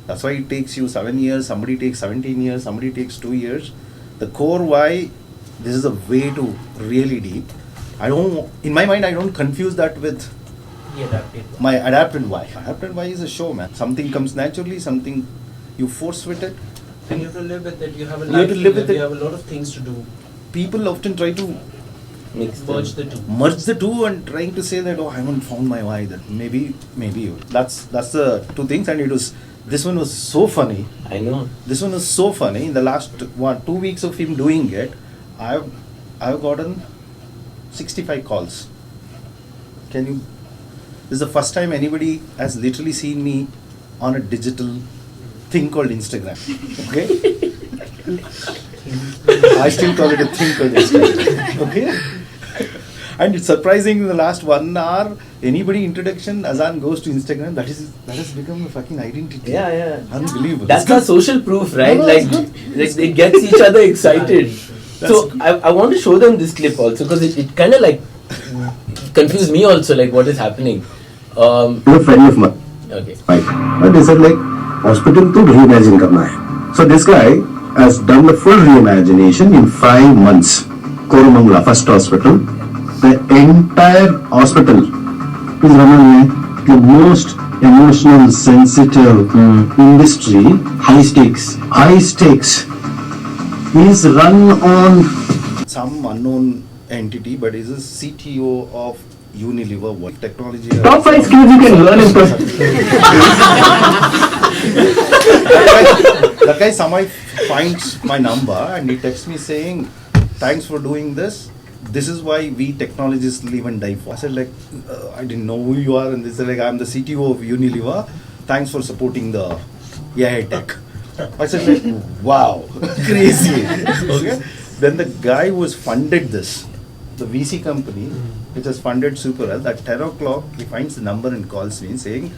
That's why it takes you 7 years. Somebody takes 17 years. Somebody takes 2 years. The core why. This is a way to really deep. In my mind, I don't confuse that with my adapted why. Adapted why is a show, man. Something comes naturally. Something you force fit it. And you have to live with it. You have a You have to live with it. You have a lot of things to do. People often try to Merge the two. Merge the two and trying to say that, oh, I haven't found my why. That maybe you. That's the two things. And this one was so funny. I know. This one was so funny. In the last 2 weeks of him doing it, I've gotten 65 calls. This is the first time anybody has literally seen me on a digital thing called Instagram. Okay? I still call it a thing called Instagram. Okay? And it's surprising in the last 1 hour, anybody introduction, Azaan goes to Instagram, that has become a fucking identity. Yeah. Unbelievable. That's our social proof, right? No, like it gets each other excited. That's So I want to show them this clip also because it kind of like confused me also, like what is happening. A friend of mine. Okay. Right. But they said like hospital to reimagine karna hai. So this guy has done the full reimagination in 5 months. Koramangala, first hospital. The entire hospital is run by the most emotional, sensitive industry. High stakes. Is run on some unknown entity, but is a CTO of Unilever, what technology. Top 5 skills you can learn in person. That guy somehow finds my number and he texts me saying, thanks for doing this. This is why we technologists live and die for. I said like, I didn't know who you are, and they said like, I'm the CTO of Unilever. Thanks for supporting the AI tech. I said like, wow, crazy. Okay. Then the guy who has funded this, the VC company, which has funded Super Health, at 10 o'clock he finds the number and calls me saying,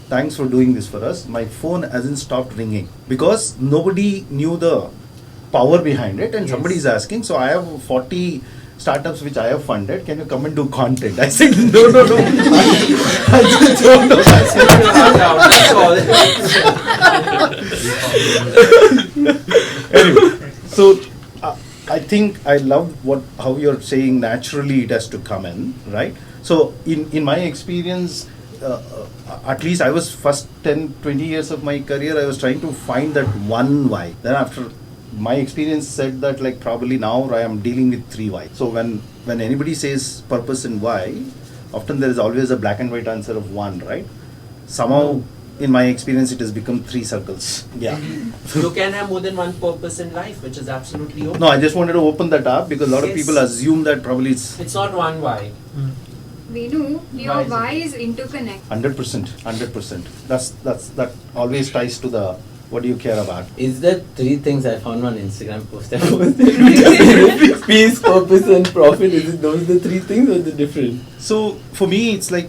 thanks for doing this for us. My phone hasn't stopped ringing because nobody knew the power behind it, and somebody is asking. So I have 40 startups which I have funded. Can you come and do content? I said no. I just don't know. Anyway, so I think I love how you're saying naturally it has to come in, right? So in my experience, at least I was first 10-20 years of my career, I was trying to find that one why. Then after my experience said that like probably now I am dealing with 3 why. So when anybody says purpose and why, often there is always a black and white answer of one, right? Somehow in my experience it has become 3 circles. Yeah. You can have more than one purpose in life, which is absolutely okay. No, I just wanted to open that up because a lot of people assume that probably it's not one why. Venu, your why is interconnect. 100%. That always ties to the what do you care about. Is there 3 things I found on Instagram post? I posted peace, purpose, and profit. Is it those the 3 things or the different? So for me, it's like,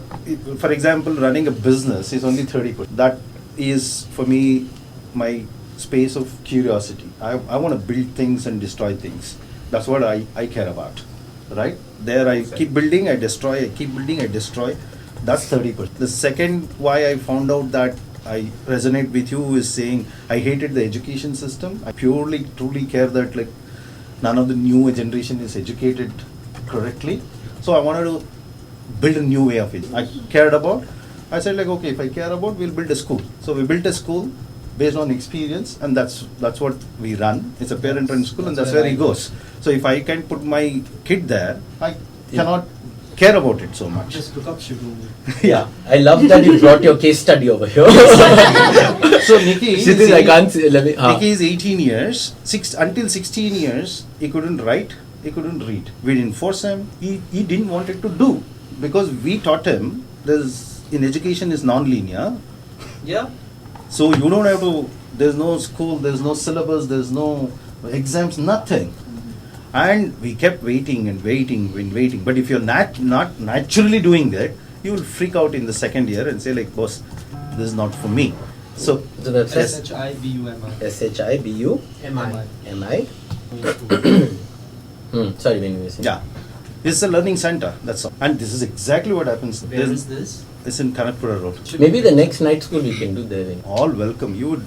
for example, running a business is only 30%. That is for me my space of curiosity. I want to build things and destroy things. That's what I care about. Right? There I keep building, I destroy, I keep building, I destroy. That's 30%. The second why I found out that I resonate with you is saying I hated the education system. I truly care that like none of the new generation is educated correctly. So I wanted to build a new way of it. I cared about. I said like, okay, if I care about, we'll build a school. So we built a school based on experience, and that's what we run. It's a parent-run school, and that's where he goes. So if I can put my kid there, I cannot care about it so much. Just look up Shibu. Yeah, I love that you brought your case study over here. So Nikki Nikki is 18 years. Until 16 years, he couldn't write, he couldn't read. We didn't force him. He didn't want it to do because we taught him in education is non-linear. Yeah. So you don't have to. There's no school. There's no syllabus. There's no exams. Nothing. And we kept waiting. But if you're not naturally doing that, you will freak out in the second year and say like, boss, this is not for me. So that's SHIBUMI. SHIBUMI. Sorry, when you were saying. Yeah. This is a learning center, that's all. And this is exactly what happens. Where is this? It's in Kanakpura Road. Maybe the next night school we can do there. All welcome. You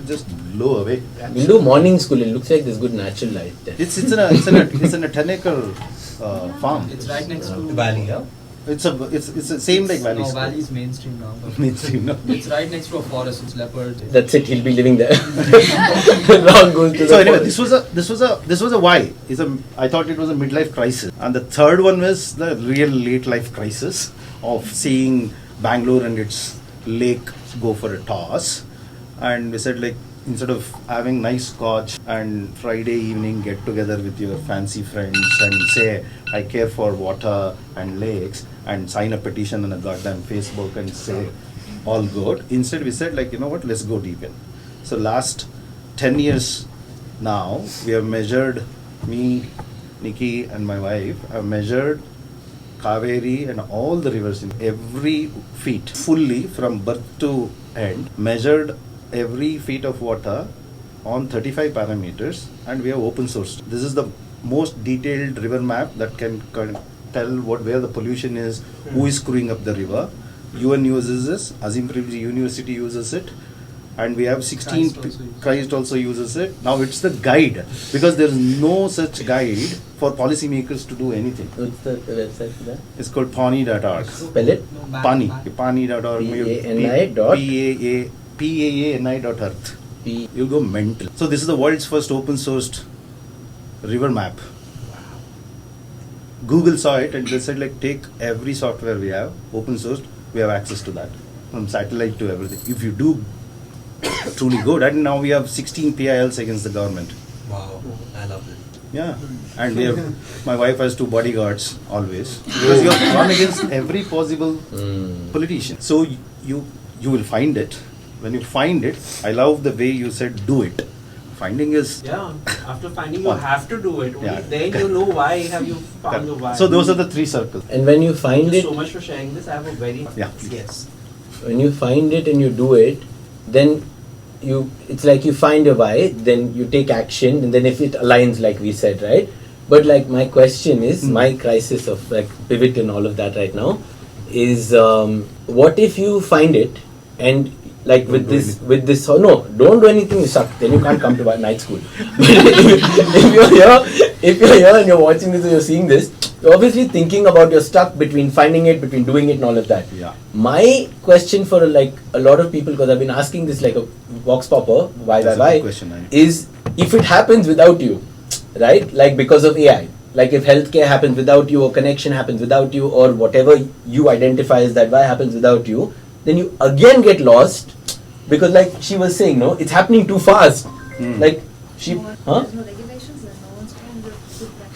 just blow away. We'll do morning school. It looks like there's good natural light there. It's in a 10-acre farm. It's right next to Valley, yeah? It's the same like Valley. No, School. Valley is mainstream now. Mainstream now. It's right next to a forest. It's leopards. That's it. He'll be living there. Ron goes to So anyway, this was a why. I thought it was a midlife crisis, and the third one was the real late life crisis of seeing Bangalore and its lake go for a toss, and we said like, instead of having nice scotch and Friday evening get together with your fancy friends and say I care for water and lakes and sign a petition on a goddamn Facebook and say all good, instead we said like, you know what, let's go deep in. So last 10 years now we have measured, me, Nikki and my wife have measured Kaveri and all the rivers in every feet fully from birth to end, measured every feet of water on 35 parameters, and we have open sourced. This is the most detailed river map that can tell where the pollution is, who is screwing up the river. UN uses this, Azim Premji University uses it, and we have 16, Christ also uses it. Now it's the guide, because there is no such guide for policymakers to do anything. What's the website for that? It's called pani.org. Spell it? Pani.org. PAANI.earth. You'll go mental. So this is the world's first open sourced river map. Google saw it and they said like take every software we have, open source, we have access to that. From satellite to everything. If you do truly good, and now we have 16 PILs against the government. Wow, I love it. Yeah, and we have, my wife has 2 bodyguards always. Because you have run against every possible politician. So you will find it. When you find it, I love the way you said do it. Finding is... Yeah, after finding you have to do it. Only Yeah, then correct. you know why have you found the why. So those are the 3 circles. And when you find Thank you it, so much for sharing this. I have a very... Yeah. Yes. when you find it and you do it, then it's like you find your why, then you take action, and then if it aligns, like we said, right? But like my question is, my crisis of like pivot and all of that right now is, what if you find it and like with this, oh no, don't do anything, you suck, then you can't come to night school. But if you're here and you're watching this or you're seeing this, you're obviously thinking about you're stuck between finding it, between doing it and all of that. Yeah. My question for like a lot of people, because I've been asking this like a vox popper, why, is if it happens without you, right? Like because of AI, like if healthcare happens without you or connection happens without you or whatever you identify as that why happens without you, then you again get lost because like she was saying, no, it's happening too fast. Like she, huh?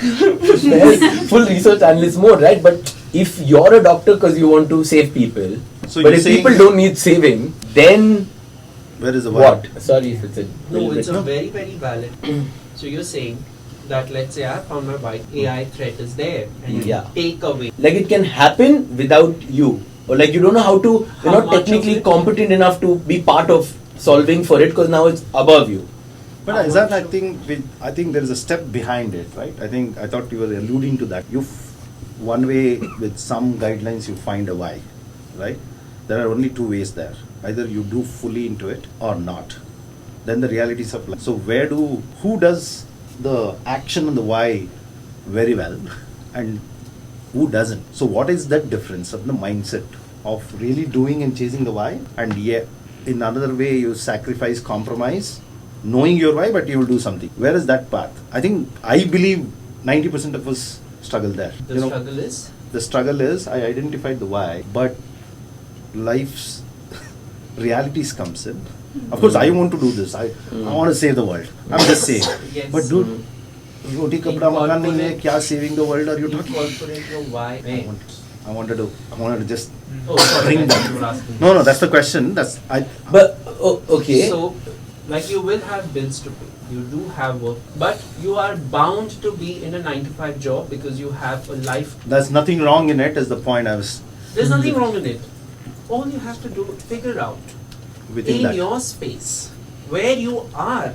There's full research analyst mode, right? But if you're a doctor because you want to save people, So but you're if saying people don't need saving, then where is the what? Sorry if it's a No, little it's bit- a very, very valid. So you're saying that let's say I found my bike, AI threat is there, and you Yeah. take away. Like it can happen without you, or like you don't know how to. You're How not much of technically it? competent enough to be part of solving for it because now it's above you. But Azaan, I think there is a step behind it, right? I thought you were alluding to that. One way with some guidelines you find a why, right? There are only 2 ways there. Either you do fully into it or not. Then the realities of life. So who does the action on the why very well and who doesn't? So what is that difference of the mindset of really doing and chasing the why, and in another way you sacrifice, compromise, knowing your why, but you will do something. Where is that path? I believe 90% of us struggle there. The struggle is? The struggle is I identified the why, but life's realities comes in. Of course, I want to do this. I want to save the world. I'm just saying. Yes. But dude, roti kapda makan nahi hai, kya saving the world are you talking? Incorporate your why. I wanted to just sorry, bring I that. thought you were asking. No, that's the question. Okay. So, like you will have bills to pay. You do have work, but you are bound to be in a 9-to-5 job because you have a life. There's nothing wrong in it. Is the point I was. There's nothing wrong in it. All you have to do is figure out Within in that. your space where you are.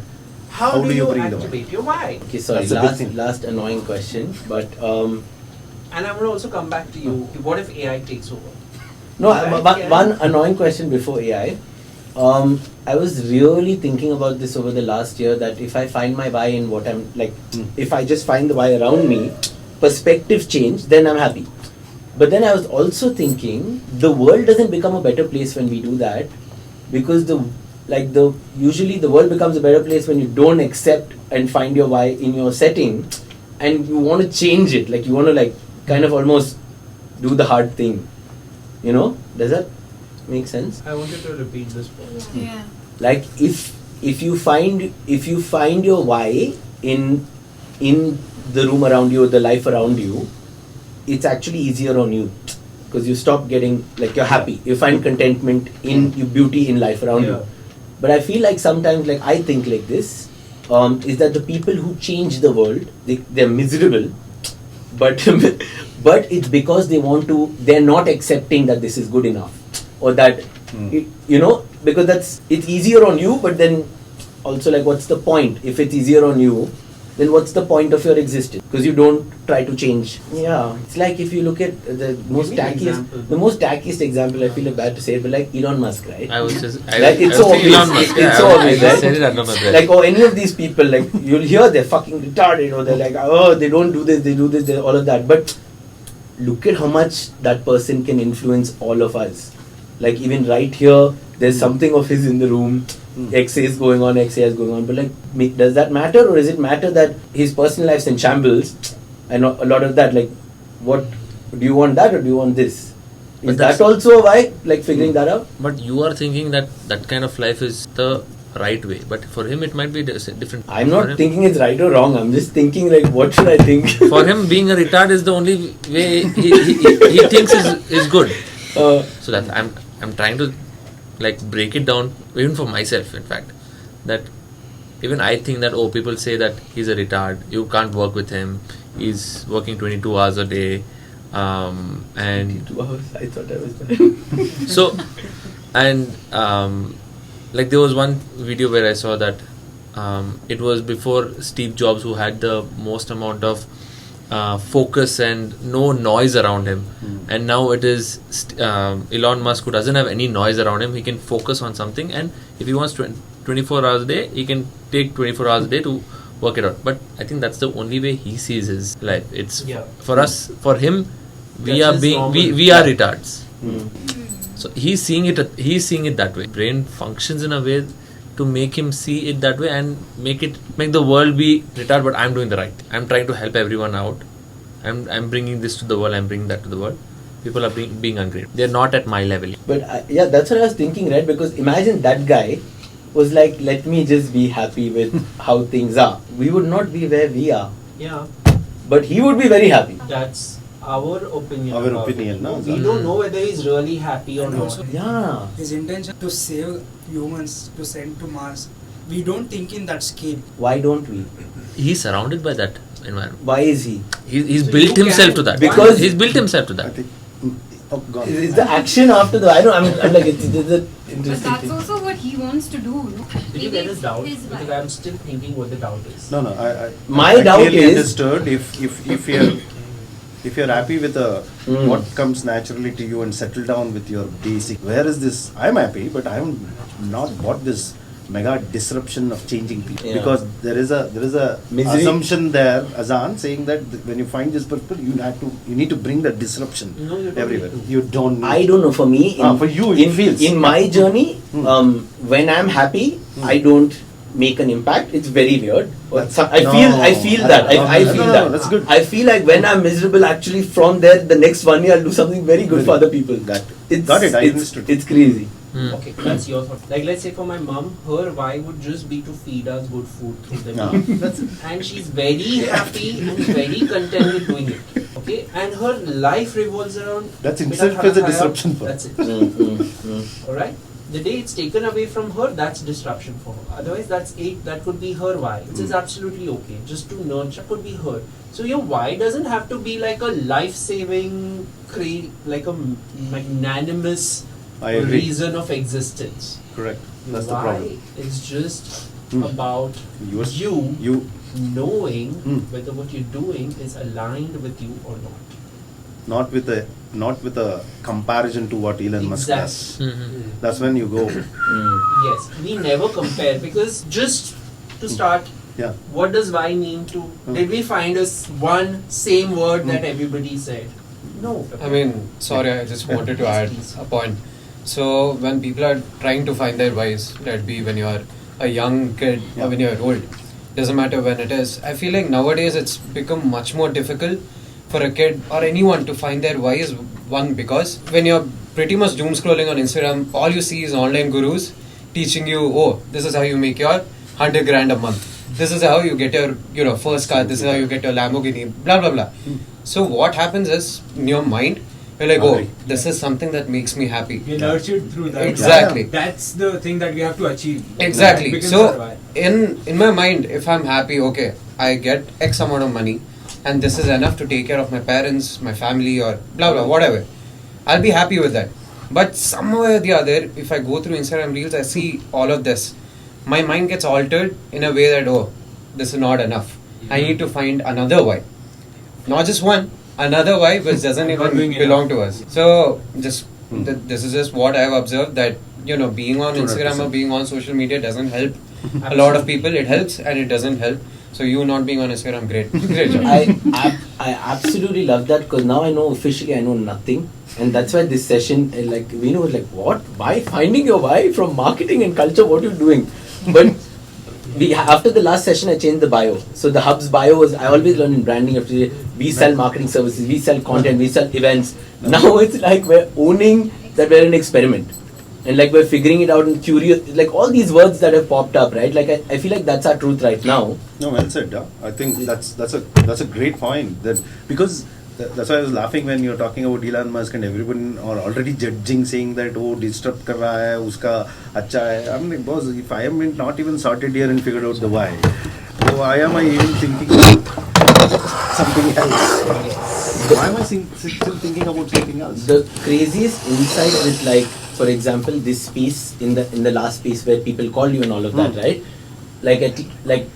How do you bring the activate your why? Okay, sorry. That's a big Last annoying question, but And I'm going to also come back to you. What if AI takes over? no. Right, One annoying question before AI. I was really thinking about this over the last year that if I find my why in what I'm like, if I just find the why around me, perspective change, then I'm happy. But then I was also thinking the world doesn't become a better place when we do that, because usually the world becomes a better place when you don't accept and find your why in your setting, and you want to change it. Like you want to like kind of almost do the hard thing. You know? Does that make sense? I wanted to repeat this point. Yeah. Like if you find your why in the room around you or the life around you, it's actually easier on you because you stop getting like you're happy. You find contentment in your beauty in life around you. But I feel like sometimes like I think like this is that the people who change the world they're miserable, but but it's because they're not accepting that this is good enough or that because it's easier on you, but then also like what's the point if it's easier on you? Then what's the point of your existence? Because you don't try to change. Yeah, it's like if you look at the most tackiest example. I feel bad to say it, but like Elon Musk, right? It's so obvious, right? Like any of these people, like you'll hear they're fucking retarded, or they're like, oh, they don't do this, they do this, all of that. But look at how much that person can influence all of us. Like even right here, there's something of his in the room. XA is going on, XA is going on, but like, does that matter, or does it matter that his personal life's in shambles, and a lot of that, like, what do you want, that or do you want this? But Is that's- that also a why? Like figuring that out? But you are thinking that that kind of life is the right way. But for him, it might be different. I'm For not him- thinking it's right or wrong. I'm just thinking like, what should I think? For him, being a retard is the only way he thinks is good. So that I'm trying to like break it down even for myself. In fact, that even I think that people say that he's a retard. You can't work with him. He's working 22 hours a day. And 2 hours. I thought I was there. so and like there was one video where I saw that it was before Steve Jobs, who had the most amount of focus and no noise around him, and now it is Elon Musk, who doesn't have any noise around him. He can focus on something, and if he wants 24 hours a day, he can take 24 hours a day to work it out. But I think that's the only way he sees his life. It's for us, for him, we That's are his being normal. we are retards. So he's seeing it that way. Brain functions in a way to make him see it that way and make the world be retarded, but I'm doing the right. I'm trying to help everyone out. I'm bringing this to the world. I'm bringing that to the world. People are being ungrateful. They're not at my level. But yeah, that's what I was thinking, right? Because imagine that guy was like, let me just be happy with how things are. We would not be where we are. Yeah. But he would be very happy. That's our opinion. Our about opinion, it. no? We don't know whether he's really happy or And not. also, Yeah. his intention to save humans, to send to Mars, we don't think in that scale. Why don't we? He's surrounded by that environment. Why is he? He's So built you himself can- to that. because- He's built himself to that. It's the action after the. I'm like, it's an But interesting that's thing. also what he wants to do, no? Did you get his doubt? Because I'm still thinking what the doubt is. No, I My doubt clearly is- understood if you're happy with what comes naturally to you and settle down with your basic. Where is this? I'm happy, but I'm not bought this mega disruption of changing people, Yeah. because there is a Misery. assumption there, Azaan, saying that when you find this person, you need to bring that disruption No, you don't everywhere. need to. You don't. Need I don't know. For me, for you, it feels. in my journey, when I'm happy, I don't make an impact. It's very weird. I feel that. I feel that. That's good. I feel like when I'm miserable, actually from there, the next 1 year I'll do something very good for other people. Got it. I it's, understood. It's crazy. Okay, that's your thought. Like, let's say for my mom, her why would just be to feed us good food through the Yeah. meal. And she's very happy and very content with doing it. Okay, and her life revolves around. That's beta itself khana is a khaya, disruption for her. That's it. Alright? The day it's taken away from her, that's disruption for her. Otherwise, that could be her why, which is absolutely okay. Just to nurture could be her. So your why doesn't have to be like a life-saving, like a magnanimous I agree. reason of existence. Correct. That's Why the problem. is just about you knowing whether what you're doing is aligned with you or not. not with a comparison to what Elon Musk does. Exactly. That's when you go. Yes, we never compare because just to start, Yeah. what does why mean to? Did we find one same word that everybody said? No. I mean, sorry, I just wanted to add a point. So when people are trying to find their whys, let it be when you are a young kid or when you're old, doesn't matter when it is. I feel like nowadays it's become much more difficult for a kid or anyone to find their whys. One, because when you're pretty much doom scrolling on Instagram, all you see is online gurus teaching you, oh, this is how you make your 100 grand a month. This is how you get your first car. This is how you get your Lamborghini. Blah blah blah. So what happens is in your mind, you're like, oh, this is something that makes me happy. You're nurtured through that. Exactly. That's the thing that we have to achieve. Exactly. Becomes So our why. in my mind, if I'm happy, okay, I get X amount of money, and this is enough to take care of my parents, my family, or blah blah whatever. I'll be happy with that. But somewhere or the other, if I go through Instagram Reels, I see all of this. My mind gets altered in a way that, oh, this is not enough. I need to find another why. Not just one, another why which doesn't even belong to us. So just this is just what I've observed, that being on Instagram or being on social media doesn't help a lot of people. It helps and it doesn't help. So you not being on Instagram, great job. I absolutely love that, because now I know officially I know nothing, and that's why this session, like Venu was like, what? Why? Finding your why from marketing and culture? What are you doing? But after the last session, I changed the bio. So the Hub's bio was, I always learn in branding, we sell marketing services, we sell content, we sell events. Now it's like we're owning that we're an experiment. And like we're figuring it out and curious, like all these words that have popped up, right? Like I feel like that's our truth right now. No, well said. Yeah. I think that's a great point. That because that's why I was laughing when you're talking about Elon Musk and everyone are already judging, saying that oh disrupt कर रहा है, उसका अच्छा है. I mean, boss, if I am not even sorted here and figured out the why, so why am I even thinking something else? Why am I still thinking about something else? The craziest insight with like, for example, this piece in the last piece where people call you and all of that, right? Like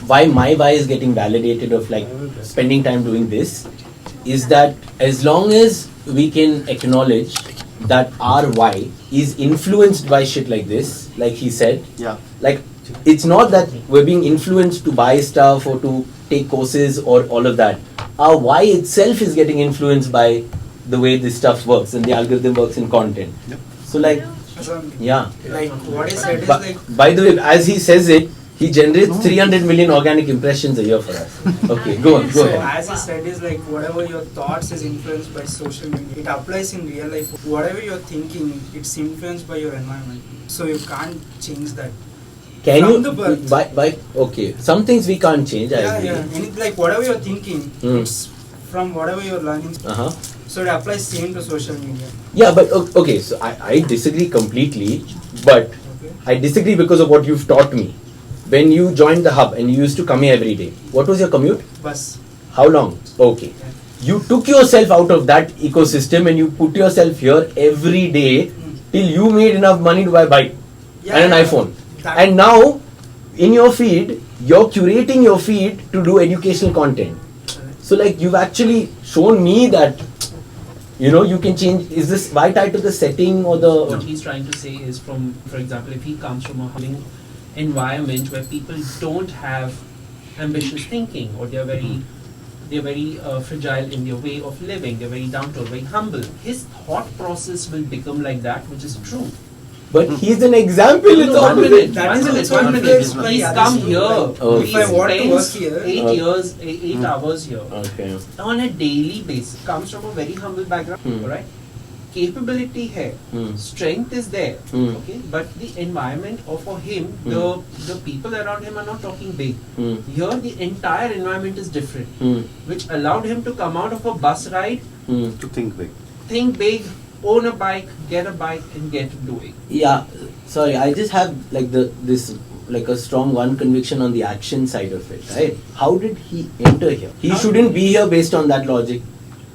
why my why is getting validated of like spending time doing this is that as long as we can acknowledge that our why is influenced by shit like this, like he said, like it's not that we're being influenced to buy stuff or to take courses or all of that. Our why itself is getting influenced by the way this stuff works and the algorithm works in content. So like, yeah. Like what he said is like. By the way, as he says it, he generates 300 million organic impressions a year for us. Okay, go on. So as he said is like whatever your thoughts is influenced by social media. It applies in real life. Whatever you're thinking, it's influenced by your environment. So you can't change that. Can From you? the birth. By okay, some things we can't change. I agree. And it's like whatever you're thinking, it's from whatever you're learning. So it applies same to social media. Yeah, but okay, so I disagree completely, but I disagree because of what you've taught me. When you joined the Hub and you used to come here every day, what was your commute? Bus. How long? Okay. You took yourself out of that ecosystem and you put yourself here every day till you made enough money to buy a bike and an iPhone. And now, in your feed, you're curating your feed to do educational content. So like you've actually shown me that, you know, you can change. Is this why tied to the setting or the? What he's trying to say is from, for example, if he comes from a humbling environment where people don't have ambitious thinking or they're very fragile in their way of living, they're very down to earth, very humble. His thought process will become like that, which is true. But he's an example. It's One minute. He's come here. If I want to work here, 8 hours here. Okay. On a daily basis. Comes from a very humble background, right? Capability hai, strength is there, okay, but the environment for him, the people around him are not talking big. Here the entire environment is different, which allowed him to come out of a bus ride to think big, own a bike, get a bike and get doing. Yeah, sorry, I just have like this a strong one conviction on the action side of it, right? How did he enter here? He shouldn't be here based on that logic.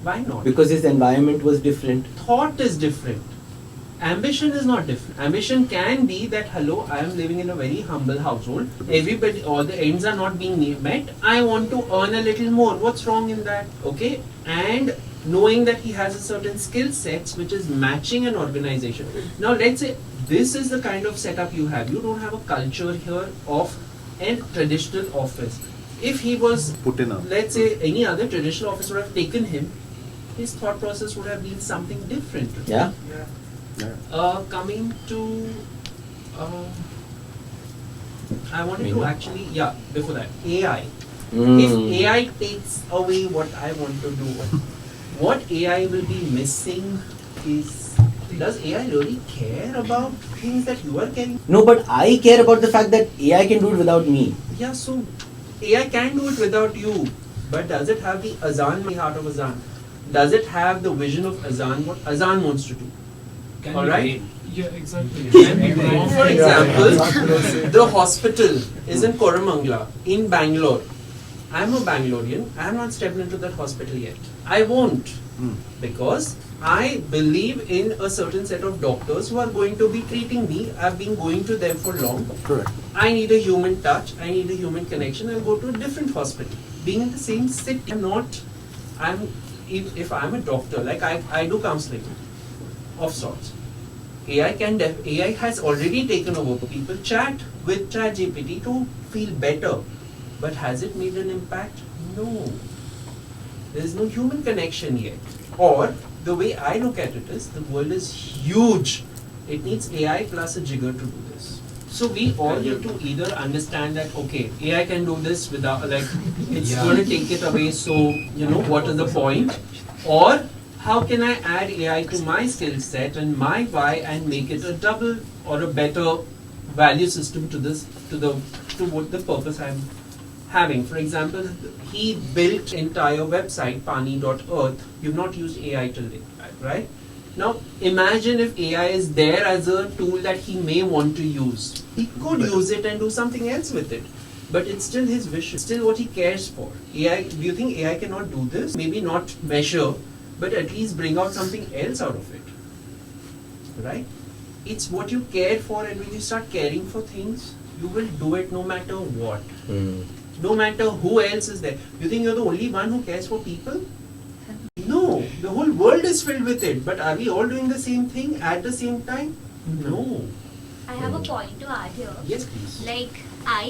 Why not? Because his environment was different. Thought is different. Ambition is not different. Ambition can be that, hello, I am living in a very humble household. Everybody, all the ends are not being met. I want to earn a little more. What's wrong in that? Okay? And knowing that he has a certain skill sets which is matching an organization. Now let's say this is the kind of setup you have. You don't have a culture here of a traditional office. If he was, let's say, any other traditional office would have taken him, his thought process would have been something different. Yeah. Coming to, I wanted to actually, before that, AI. If AI takes away what I want to do, what AI will be missing is, does AI really care about things that you are caring? No, but I care about the fact that AI can do it without me. Yeah, so AI can do it without you, but does it have the Azaan, the heart of Azaan? Does it have the vision of Azaan, what Azaan wants to do? Alright? Yeah, exactly. For example, the hospital is in Koramangala, in Bangalore. I'm a Bangalorean, I have not stepped into that hospital yet. I won't, because I believe in a certain set of doctors who are going to be treating me. I've been going to them for long. Correct. I need a human touch, I need a human connection, I'll go to a different hospital. Being in the same city, if I'm a doctor, like I do counseling of sorts. AI has already taken over. People chat with ChatGPT to feel better. But has it made an impact? No. There is no human connection yet. Or, the way I look at it is, the world is huge. It needs AI plus a Jigar to do this. So we all need to either understand that okay, AI can do this without it's going to take it away. So what is the point? Or how can I add AI to my skill set and my why and make it a double or a better value system to what the purpose I'm having. For example, he built entire website pani.earth. You've not used AI till date, right? Now imagine if AI is there as a tool that he may want to use. He could use it and do something else with it. But it's still his vision, still what he cares for. AI, do you think AI cannot do this? Maybe not measure, but at least bring out something else out of it. Right? It's what you care for, and when you start caring for things, you will do it no matter what. No matter who else is there. You think you're the only one who cares for people? No, the whole world is filled with it. But are we all doing the same thing at the same time? No. I have a point to add here. Yes, please.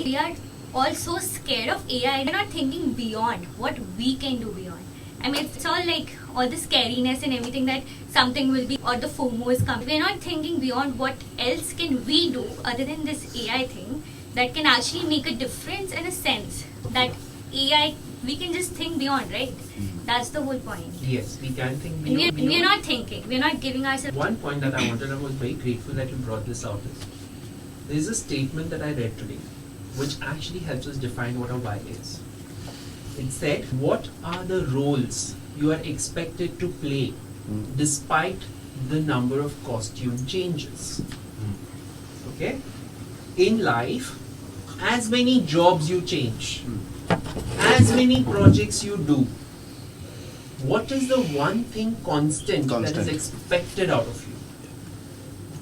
We are all so scared of AI. We're not thinking beyond what we can do beyond. I mean, it's all all the scariness and everything that something will be, or the FOMO is coming. We're not thinking beyond what else can we do other than this AI thing that can actually make a difference in a sense that AI, we can just think beyond, right? That's the whole point. Yes, we can think And beyond. we're not thinking. We're not giving ourselves... One point that I wanted, I was very grateful that you brought this out is, there is a statement that I read today which actually helps us define what a why is. It said, what are the roles you are expected to play despite the number of costume changes? Okay? In life, as many jobs you change, as many projects you do, what is the one thing constant that is expected out of you?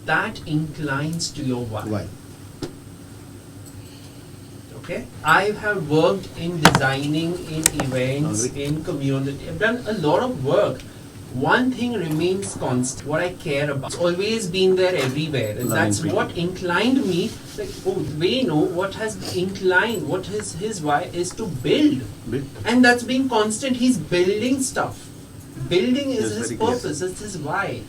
That inclines to your why. Okay? I have worked in designing, in events, in community. I've done a lot of work. One thing remains constant, what I care about. It's always been there everywhere. And that's what inclined me, Venu, what has inclined, what his why is to build. And that's been constant. He's building stuff. Building is his purpose, it's his why.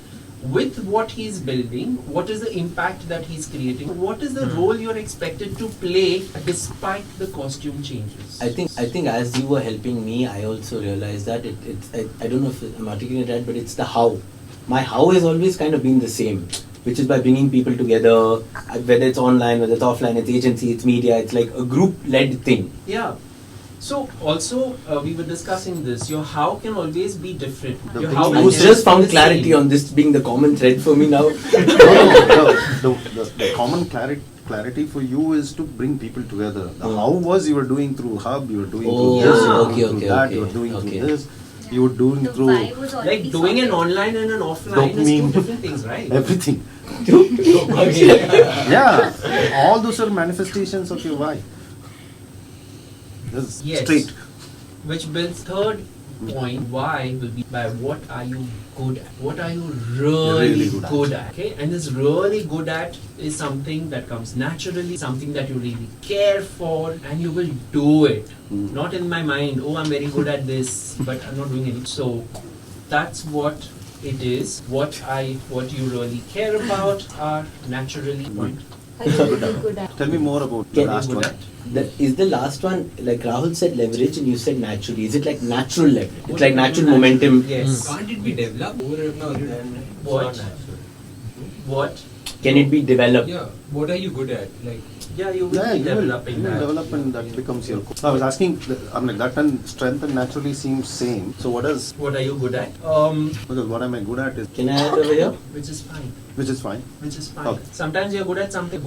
With what he's building, what is the impact that he's creating? What is the role you're expected to play despite the costume changes? I think as you were helping me, I also realized that I don't know if I'm articulating that, but it's the how. My how has always kind of been the same, which is by bringing people together, whether it's online, whether it's offline, it's agency, it's media, it's like a group-led thing. Yeah. So also we were discussing this. Your how can always be different. Your how I just found clarity on this being the common thread for me now. The common clarity for you is to bring people together. The how was you were doing through Hub, you were doing through this, you were doing through this, you were doing through doing an online and an offline is two different things, right? Everything. Yeah, all those are manifestations of your why. Yes. Straight. Which builds third point, why will be by what are you good at? What are you really good at? Okay? And this really good at is something that comes naturally, something that you really care for, and you will do it. Not in my mind, oh, I'm very good at this, but I'm not doing it. So that's what it is. What you really care about are naturally good. Tell me more about the last one. Is the last one, like Rahul said, leverage and you said naturally? Is it like natural leverage? It's like natural momentum? Yes. Can't it be developed? What? Can it be developed? Yeah. What are you good at? You will be developing that. Develop and that becomes your core. I was asking, that and strength and naturally seems same. So what are you good at? Because what am I good at is... Can I add over here? Which is fine. Which is fine. Okay. Sometimes you're good at something,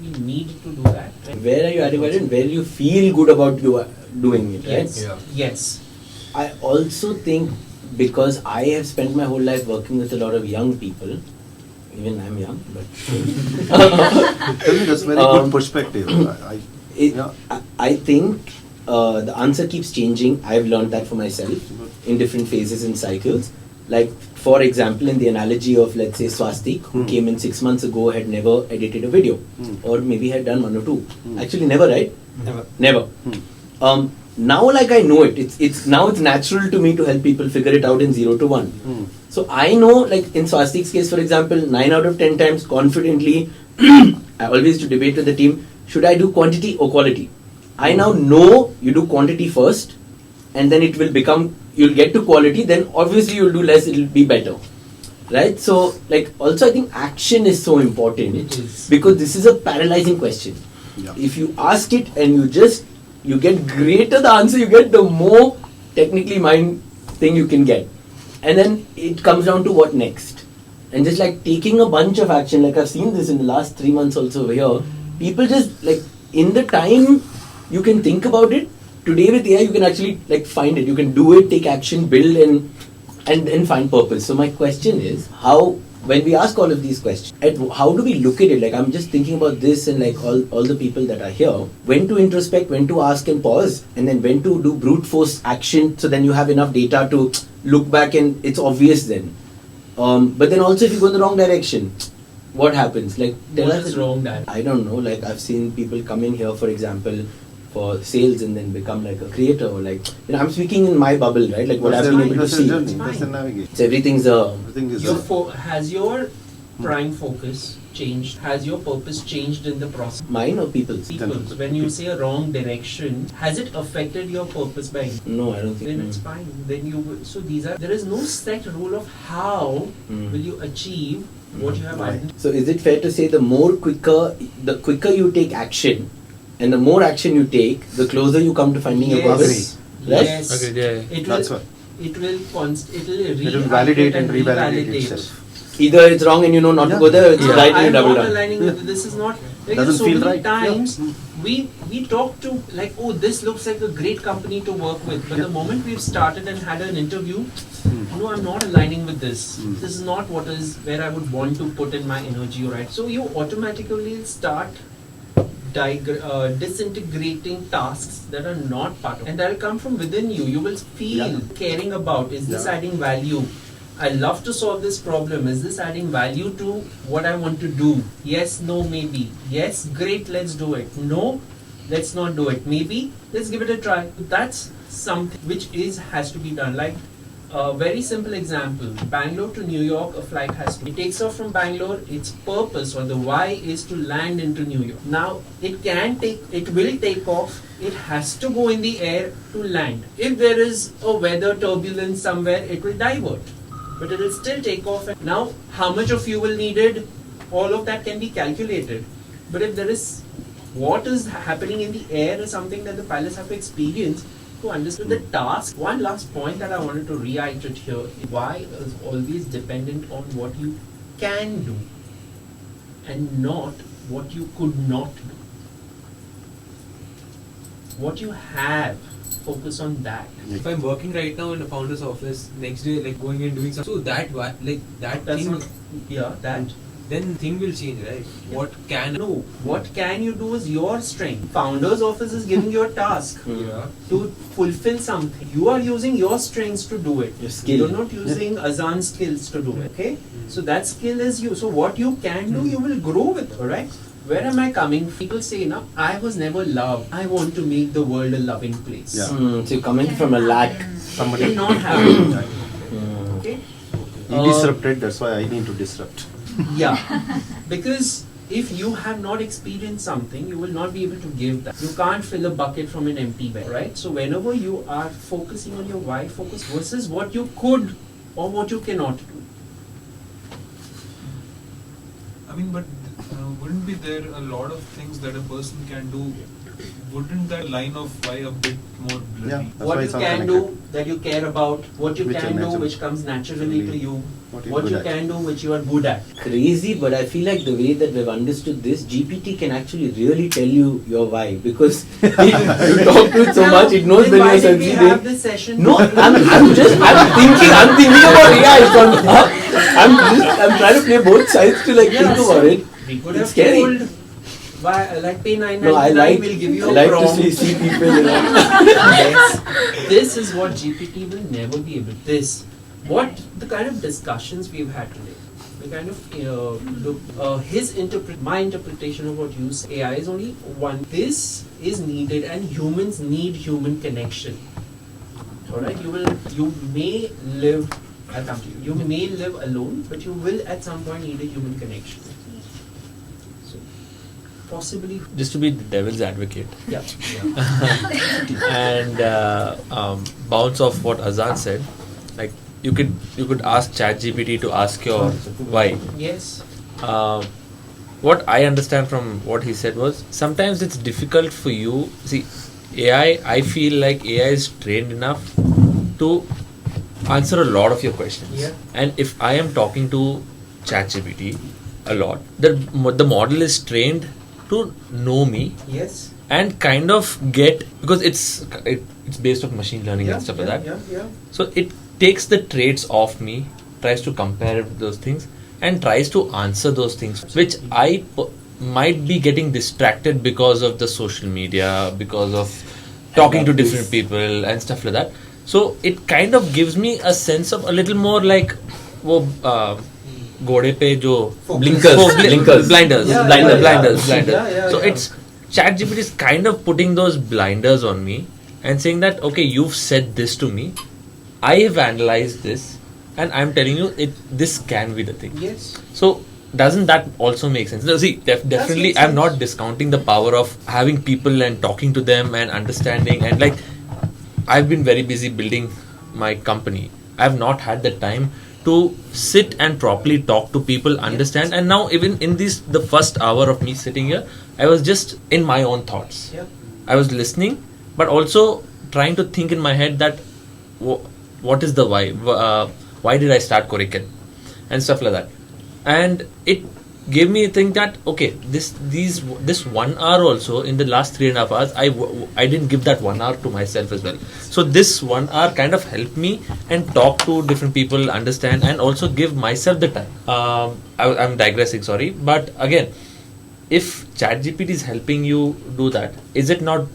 you need to do that. Right? Where are you adding value and where you feel good about you doing it, right? Yes. Yeah. Yes. I also think because I have spent my whole life working with a lot of young people, even I'm young, but... Tell me, that's very good perspective. I think the answer keeps changing. I've learned that for myself in different phases and cycles. Like, for example, in the analogy of, let's say, Swastik, who came in 6 months ago, had never edited a video. Or maybe had done one or two. Actually, never, right? Never. Now, like, I know it. It's natural to me to help people figure it out in 0 to 1. So I know, like in Swastik's case, for example, 9 out of 10 times confidently, I always used to debate with the team, should I do quantity or quality? I now know you do quantity first, and then it will become, you'll get to quality, then obviously you'll do less, it'll be better. Right? So, like, also I think action is so important. It is. Because this is a paralyzing question. Yeah. If you ask it and you get greater the answer you get, the more technically mind thing you can get. And then it comes down to what next. And just like taking a bunch of action, like I've seen this in the last 3 months also over here, people just like, in the time you can think about it, today with AI you can actually like find it. You can do it, take action, build and then find purpose. So my question is, how, when we ask all of these questions, how do we look at it? Like I'm just thinking about this and like all the people that are here, when to introspect, when to ask and pause, and then when to do brute force action, so then you have enough data to look back and it's obvious then. But then also if you go in the wrong direction, what happens? Like tell What us is wrong then? I don't know, like I've seen people come in here, for example, for sales and then become like a creator, or like, you know, I'm speaking in my bubble, right? Like what I've been able to see. So everything's has your prime focus changed? Has your purpose changed in the process? Mine or people's? People's. When you say a wrong direction, has it affected your purpose by? No, I don't think. Then it's fine. Then so there is no set rule of how will you achieve what you have identified. So is it fair to say the quicker you take action, and the more action you take, the closer you come to finding your purpose? Right? Yes. Okay, yeah. It That's will. what. It will validate and revalidate itself. Either it's wrong and you know not to go there, or it's right and you double I'm not down. aligning with this. Is not. Like Doesn't so feel many right. times we talk to like, oh, this looks like a great company to work with, but the moment we've started and had an interview, no, I'm not aligning with this. This is not where I would want to put in my energy, right? So you automatically start disintegrating tasks that are not part of, and that'll come from within you. You will feel caring about, is this adding value? I love to solve this problem. Is this adding value to what I want to do? Yes, no, maybe. Yes, great, let's do it. No, let's not do it. Maybe, let's give it a try. That's something which has to be done. Like a very simple example, Bangalore to New York, a flight it takes off from Bangalore, its purpose or the why is to land into New York. Now, it will take off, it has to go in the air to land. If there is a weather turbulence somewhere, it will divert. But it will still take off. Now, how much of fuel needed, all of that can be calculated. But if there is, what is happening in the air is something that the pilots have to experience to understand the task. One last point that I wanted to reiterate here, why is always dependent on what you can do and not what you could not do. What you have, focus on that. If I'm working right now in a founder's office, next day like going and doing something, so that That's thing, not, then thing will change, right? What can you do is your strength. Founder's office is giving you a task to fulfill something. You are using your strengths to do it. Your skill. You're not using Azaan skills to do it. Okay? So that skill is you. So what you can do, you will grow with. Alright? Where am I coming? People say, "No, I was never loved. I want to make the world a loving place." So you're coming from a lack. Somebody did not have it. Okay? He disrupted, that's why I need to disrupt. Yeah, because if you have not experienced something, you will not be able to give that. You can't fill a bucket from an empty well, right? So whenever you are focusing on your why focus versus what you could or what you cannot do. I mean, but wouldn't be there a lot of things that a person can do? Wouldn't that line of why a bit more blurry? What you can do that you care about, what you can do which comes naturally to you, what you can do which you are good at. Crazy, but I feel like the way that we've understood this, GPT can actually really tell you your why, because you talk to it so much, it knows when you're succeeding. Why did we have this session? No, I'm thinking about AI. I'm trying to play both sides to think about it. We could It's have scary. told, like pay 999, No, I like we'll give you I a like prompt. to see people. Yes. This is what GPT will never be able to. What the kind of discussions we've had today. We kind of look, my interpretation of what you say, AI is only one. This is needed, and humans need human connection. Alright, you may live, I'll come to you. You may live alone, but you will at some point need a human connection. So, possibly. Just to be the devil's advocate. Yeah. And bounce off what Azaan said, like you could ask ChatGPT to ask your why. Yes. What I understand from what he said was sometimes it's difficult for you. See, AI, I feel like AI is trained enough to answer a lot of your questions. Yeah. And if I am talking to ChatGPT a lot, the model is trained to know me. Yes. And kind of get, because it's based on machine learning and stuff like that. Yeah. So it takes the traits of me, tries to compare those things, and tries to answer those things, which I might be getting distracted because of the social media, because of talking to different people and stuff like that. So it kind of gives me a sense of a little more like वो घोड़े पे जो blinders. So it's ChatGPT is kind of putting those blinders on me and saying that, okay, you've said this to me, I have analyzed this, and I'm telling you this can be the thing. Yes. So doesn't that also make sense? No, see, definitely I'm not discounting the power of having people and talking to them and understanding, and like I've been very busy building my company. I've not had the time to sit and properly talk to people, understand, and now even in the first hour of me sitting here, I was just in my own thoughts. Yeah. I was listening, but also trying to think in my head that what is the why? Why did I start Korean and stuff like that? And it gave me a thing that okay, this 1 hour also in the last 3.5 hours, I didn't give that 1 hour to myself as well. So this 1 hour kind of helped me and talk to different people, understand, and also give myself the time. I'm digressing, sorry, but again, if ChatGPT is helping you do that, is it not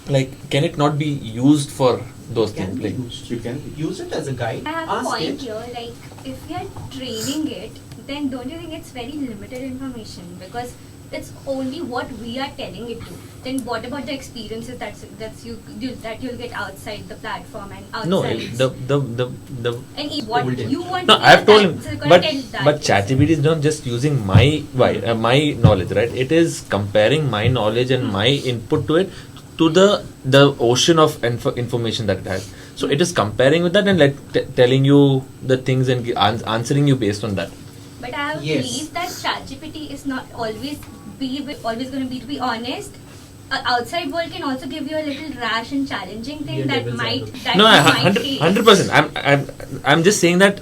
like, can it not be used for those things? Like, you can use it as a guide. I have a Ask point it. here, like if we are training it, then don't you think it's very limited information, because it's only what we are telling it to. Then what about the experiences that you'll get outside the platform and outside? no, and what you want no, to I've told him, so you're gonna but tell that. ChatGPT is not just using my knowledge, right? It is comparing my knowledge and my input to it to the ocean of information that it has. So it is comparing with that and telling you the things and answering you based on that. But I have belief that ChatGPT is not always going to be, to be honest. Outside world can also give you a little rash and challenging thing that might 100%. I'm just saying that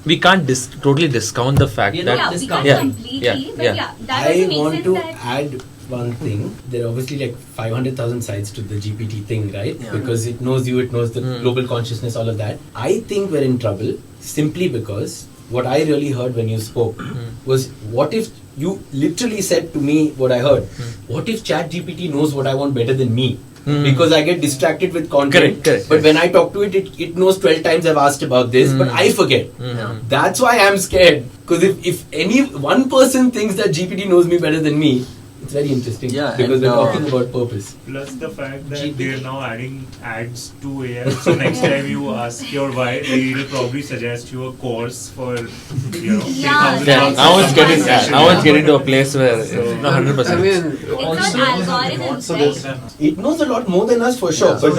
we can't totally discount the fact that we can't completely. But that I also makes want sense to that add one thing. There are obviously like 500,000 sides to the GPT thing, right? Yeah. Because it knows you, it knows the global consciousness, all of that. I think we're in trouble simply because what I really heard when you spoke was, what if you literally said to me what I heard? What if ChatGPT knows what I want better than me? Because I get distracted with content. Correct. But when I talk to it, it knows 12 times I've asked about this, but I forget. That's why I'm scared. Because if any one person thinks that GPT knows me better than me, it's very interesting. Because we're talking about purpose. Plus the fact that they're now adding ads to AI. So next time you ask your why, it'll probably suggest you a course for, now it's getting to a place where 100%. I mean, It knows a lot more than us for sure. But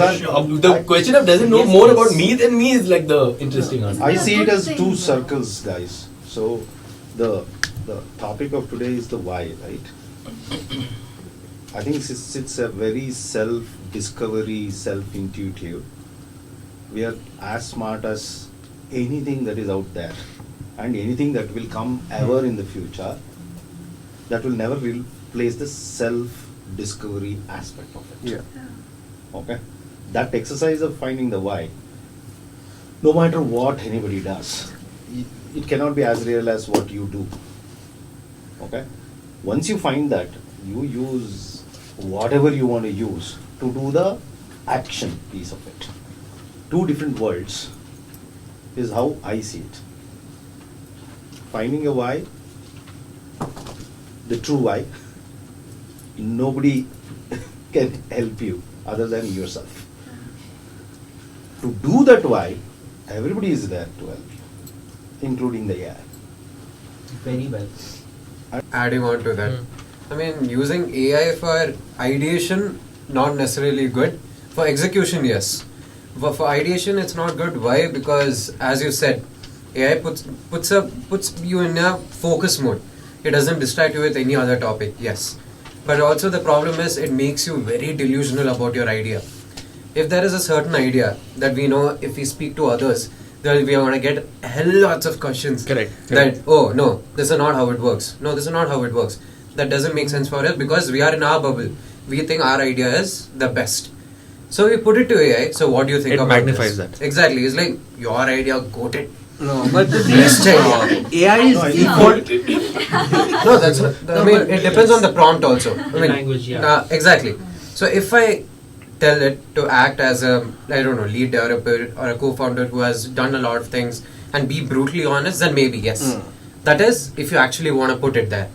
the question of does it know more about me than me is like the interesting answer. I see it as two circles, guys. So the topic of today is the why, right? I think it's a very self-discovery, self-intuitive. We are as smart as anything that is out there, and anything that will come ever in the future. That will never replace the self-discovery aspect of it. Yeah. Okay? That exercise of finding the why, no matter what anybody does, it cannot be as real as what you do. Okay? Once you find that, you use whatever you want to use to do the action piece of it. Two different worlds is how I see it. Finding a why, the true why, nobody can help you other than yourself. To do that why, everybody is there to help you, including the AI. Very well. Adding on to that, I mean, using AI for ideation, not necessarily good. For execution, yes. But for ideation, it's not good. Why? Because, as you said, AI puts you in a focus mode. It doesn't distract you with any other topic. Yes, but also the problem is it makes you very delusional about your idea. If there is a certain idea that we know, if we speak to others, then we are going to get hell lots of questions. Correct. That, oh no, this is not how it works. No, this is not how it works. That doesn't make sense for us because we are in our bubble. We think our idea is the best. So we put it to AI. So what do you think It about magnifies this? that. Exactly. It's like your idea goated. No, but the best idea. AI is equal. No, that's not. I mean, it depends on the prompt also. I mean, Language, yeah. Exactly. So if I tell it to act as a, I don't know, lead developer or a co-founder who has done a lot of things and be brutally honest, then maybe yes. That is, if you actually want to put it there.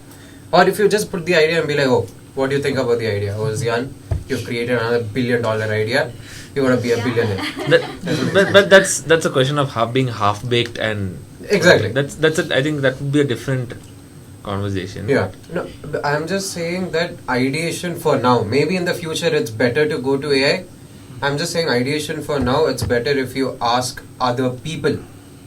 Or if you just put the idea and be like, oh, what do you think about the idea? Oh, Zian, you've created another $1 billion idea. You're going to be a billionaire. But that's a question of being half baked and Exactly. That's it. I think that would be a different conversation. Yeah. No, I'm just saying that ideation for now. Maybe in the future it's better to go to AI. I'm just saying ideation for now. It's better if you ask other people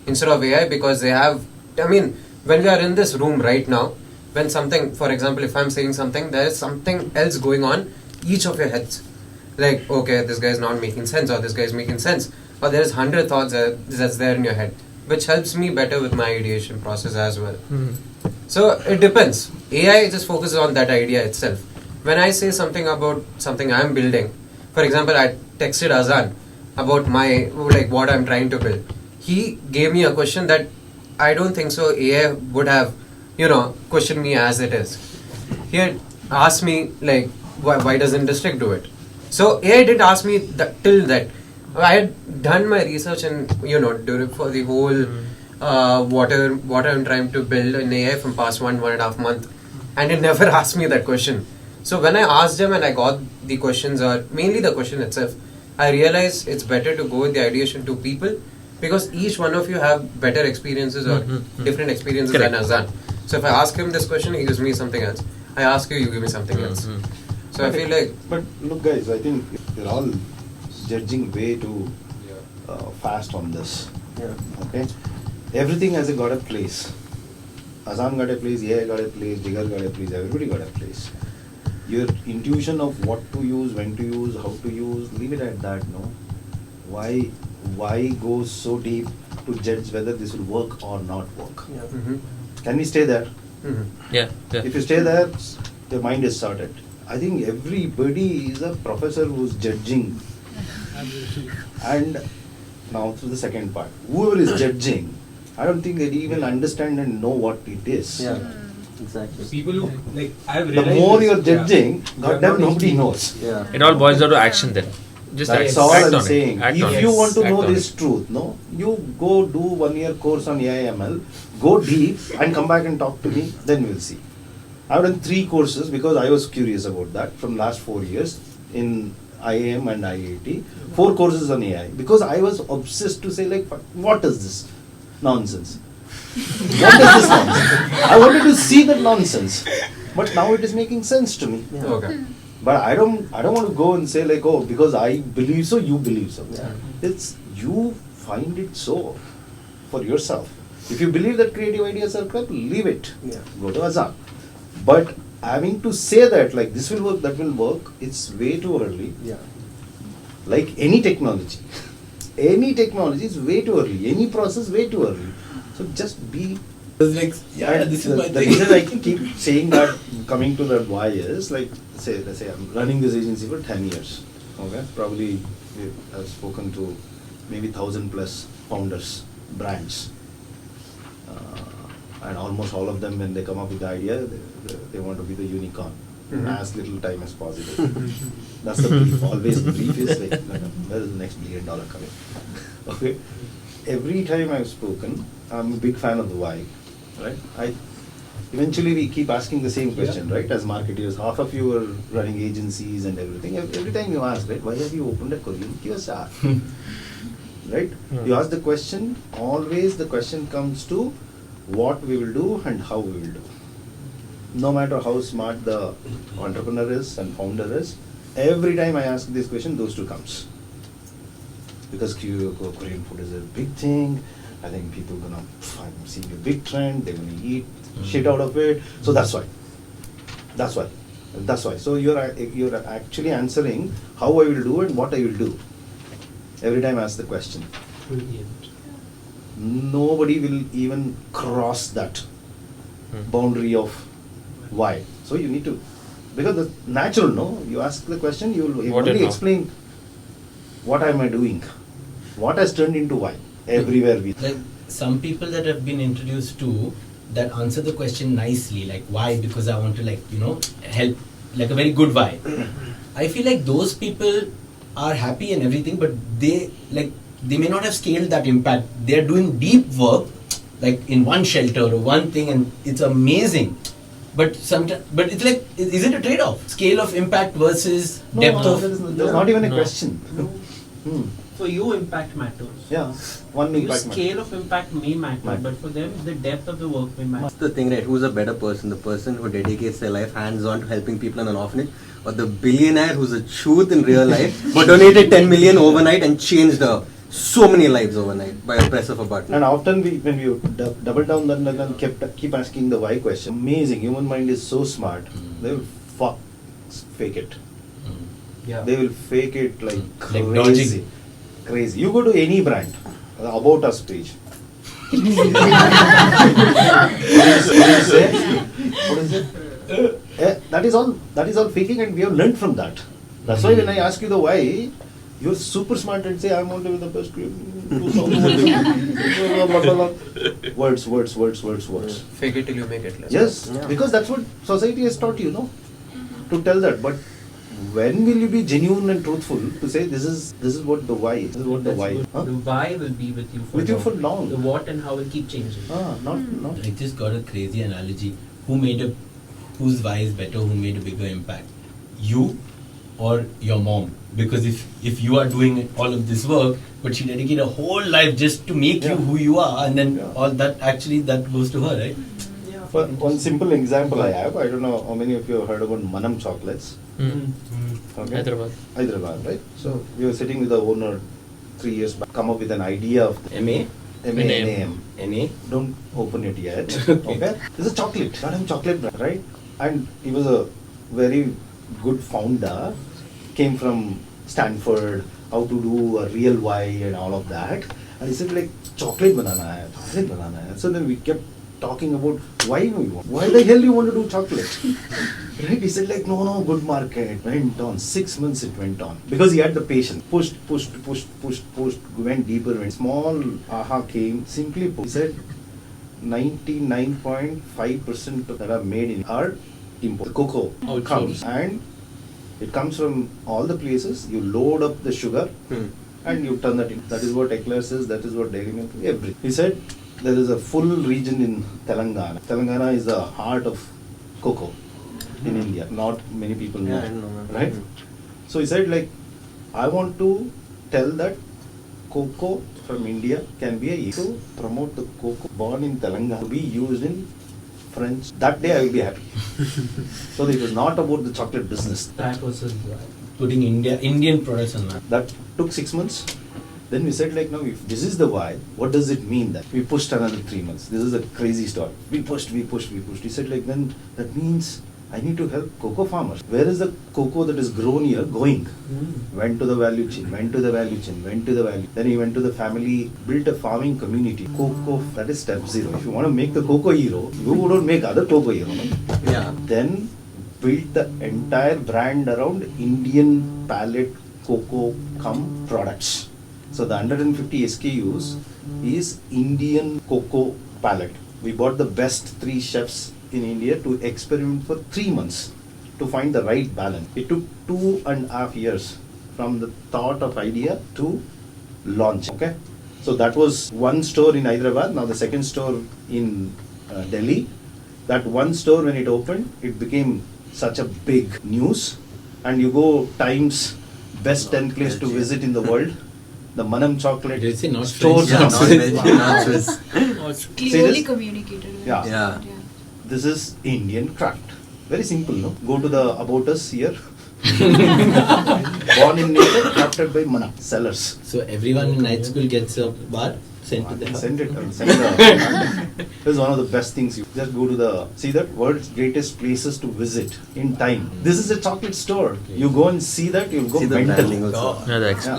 instead of AI because they have. I mean, when we are in this room right now, when something, for example, if I'm saying something, there is something else going on each of your heads. Like, okay, this guy is not making sense, or this guy is making sense, or there is 100 thoughts that's there in your head, which helps me better with my ideation process as well. So it depends. AI just focuses on that idea itself. When I say something about something I'm building, for example, I texted Azaan about what I'm trying to build. He gave me a question that I don't think so AI would have, questioned me as it is. He had asked me why doesn't district do it? So AI did ask me till that. I had done my research and for the whole what I'm trying to build in AI from past 1.5 months, and it never asked me that question. So when I asked him and I got the questions, or mainly the question itself, I realized it's better to go with the ideation to people because each one of you have better experiences or different experiences than Azaan. So if I ask him this question, he gives me something else. I ask you, you give me something else. So I feel like. But look, guys, I think you're all judging way too fast on this. Yeah. Okay? Everything has got a place. Azaan got a place, AI got a place, Jigar got a place, everybody got a place. Your intuition of what to use, when to use, how to use, leave it at that, no? Why go so deep to judge whether this will work or not work? Yeah. Can we stay there? Yeah. If you stay there, your mind is sorted. I think everybody is a professor who's judging. And now to the second part. Whoever is judging, I don't think they even understand and know what it is. Yeah, exactly. People who, I've The realized. more you're judging, goddamn nobody knows. Yeah. It all boils down to action then. Just That's act, all act I'm on saying. it. Act on If it. you want to Act know on this it. truth, no, you go do 1 year course on AIML, go deep and come back and talk to me, then we'll see. I've done 3 courses because I was curious about that from last 4 years in IIM and IIT. 4 courses on AI because I was obsessed to say what is this nonsense? What is this nonsense? I wanted to see that nonsense, but now it is making sense to me. Yeah. Okay. But I don't want to go and say because I believe so, you believe so. Yeah. It's you find it so for yourself. If you believe that creative ideas are crap, leave it. Yeah. Go to Azaan. But having to say that this will work, that will work, it's way too early. Yeah. Like any technology. Any technology is way too early. Any process way too early. So just be. This is my The thing. reason I keep saying that, coming to that why is let's say I'm running this agency for 10 years. Okay, probably I've spoken to maybe 1,000+ founders, brands, and almost all of them, when they come up with the idea, they want to be the unicorn in as little time as possible. That's the brief. Always the brief is where is the next $1 billion coming? Okay. Every time I've spoken, I'm a big fan of the why. Right? Eventually we keep asking the same question, right? As marketers, half of you are running agencies and everything. Every time you ask, right, why have you opened a Korean QSR? Right? You ask the question, always the question comes to what we will do and how we will do. no matter how smart the entrepreneur is and founder is, every time I ask this question, those two comes. Because Korean food is a big thing. I think people gonna see a big trend. They're gonna eat shit out of it. So that's why. So you're actually answering how I will do and what I will do. Every time I ask the question. Brilliant. Nobody will even cross that boundary of why. So you need to, because the natural, no? You ask the question, you will only explain what am I doing, what has turned into why. Everywhere we. Like some people that have been introduced to that answer the question nicely, like why? Because I want to help, like a very good why. I feel like those people are happy and everything, but they may not have scaled that impact. They are doing deep work, like in one shelter or one thing, and it's amazing. But it's like, is it a trade-off? Scale of impact versus depth of. There's not even a question. For you, impact matters. Yeah, one for impact you, scale of impact may matter, but for them, the depth of the work may matter. That's the thing, right? Who's a better person? The person who dedicates their life hands-on to helping people in an orphanage, or the billionaire who's a truth in real life, but donated 10 million overnight and changed so many lives overnight by a press of a button. And often when we double down and keep asking the why question, amazing. Human mind is so smart. They will fake it. Yeah. They will fake it like Like crazy. dodging. Crazy. You go to any brand, About Us page. What is it? That is all faking, and we have learned from that. That's why when I ask you the why, you're super smart and say, I want to be the best words. Fake it till you make it. Yes, because that's what society has taught you, no? To tell that. But when will you be genuine and truthful to say this is what the why is? This is what the why. Huh? The why will be with you for long. The what and how will keep changing. Not. I just got a crazy analogy. Whose why is better? Who made a bigger impact? You or your mom? Because if you are doing all of this work, but she dedicated a whole life just to make you who you are, and then all that that goes to her, right? For one simple example I have, I don't know how many of you have heard about Manam chocolates. Okay. Hyderabad, right? So we were sitting with the owner 3 years back, come up with an idea of the NAM. Don't open it yet. Okay. It's a chocolate, Manam chocolate brand, right? And he was a very good founder, came from Stanford, how to do a real why and all of that. And he said like chocolate banana hai. So then we kept talking about why the hell you want to do chocolate? Right? He said like no, good market. Went on 6 months it went on. Because he had the patience. Pushed, went deeper, went small aha came, simply put. He said 99.5% that are made in are import. The cocoa comes and it comes from all the places. You load up the sugar and you turn that in. That is what eclairs is, that is what dairy milk is, everything. He said there is a full region in Telangana. Telangana is the heart of cocoa in India. Not many people know. I know. Right? So he said like, I want to tell that cocoa from India can be a to promote the cocoa born in Telangana to be used in French. That day I will be happy. So it was not about the chocolate business. That was putting Indian products on that. That took 6 months. Then we said like, now if this is the why, what does it mean that? We pushed another 3 months. This is a crazy story. We pushed. He said like, then that means I need to help cocoa farmers. Where is the cocoa that is grown here going? Went to the value chain. Then he went to the family, built a farming community. Cocoa, that is step 0. If you want to make the cocoa hero, you wouldn't make other cocoa hero. No? Yeah. Then built the entire brand around Indian palette cocoa products. So the 150 SKUs is Indian cocoa palette. We bought the best 3 chefs in India to experiment for 3 months to find the right balance. It took 2.5 years from the thought of idea to launch. Okay, so that was one store in Hyderabad. Now the second store in Delhi. That one store when it opened, it became such a big news. And you go Times best 10 place to visit in the world. The Manam chocolate stores. Clearly communicated. Yeah. this is Indian craft. Very simple, no? Go to the About Us here. Born in nature, crafted by Mana. Sellers. So everyone in night school gets a bar sent to them. Send it. This is one of the best things. You just go to see that world's greatest places to visit in time. This is a chocolate store. You go and see that, you'll go mental. No,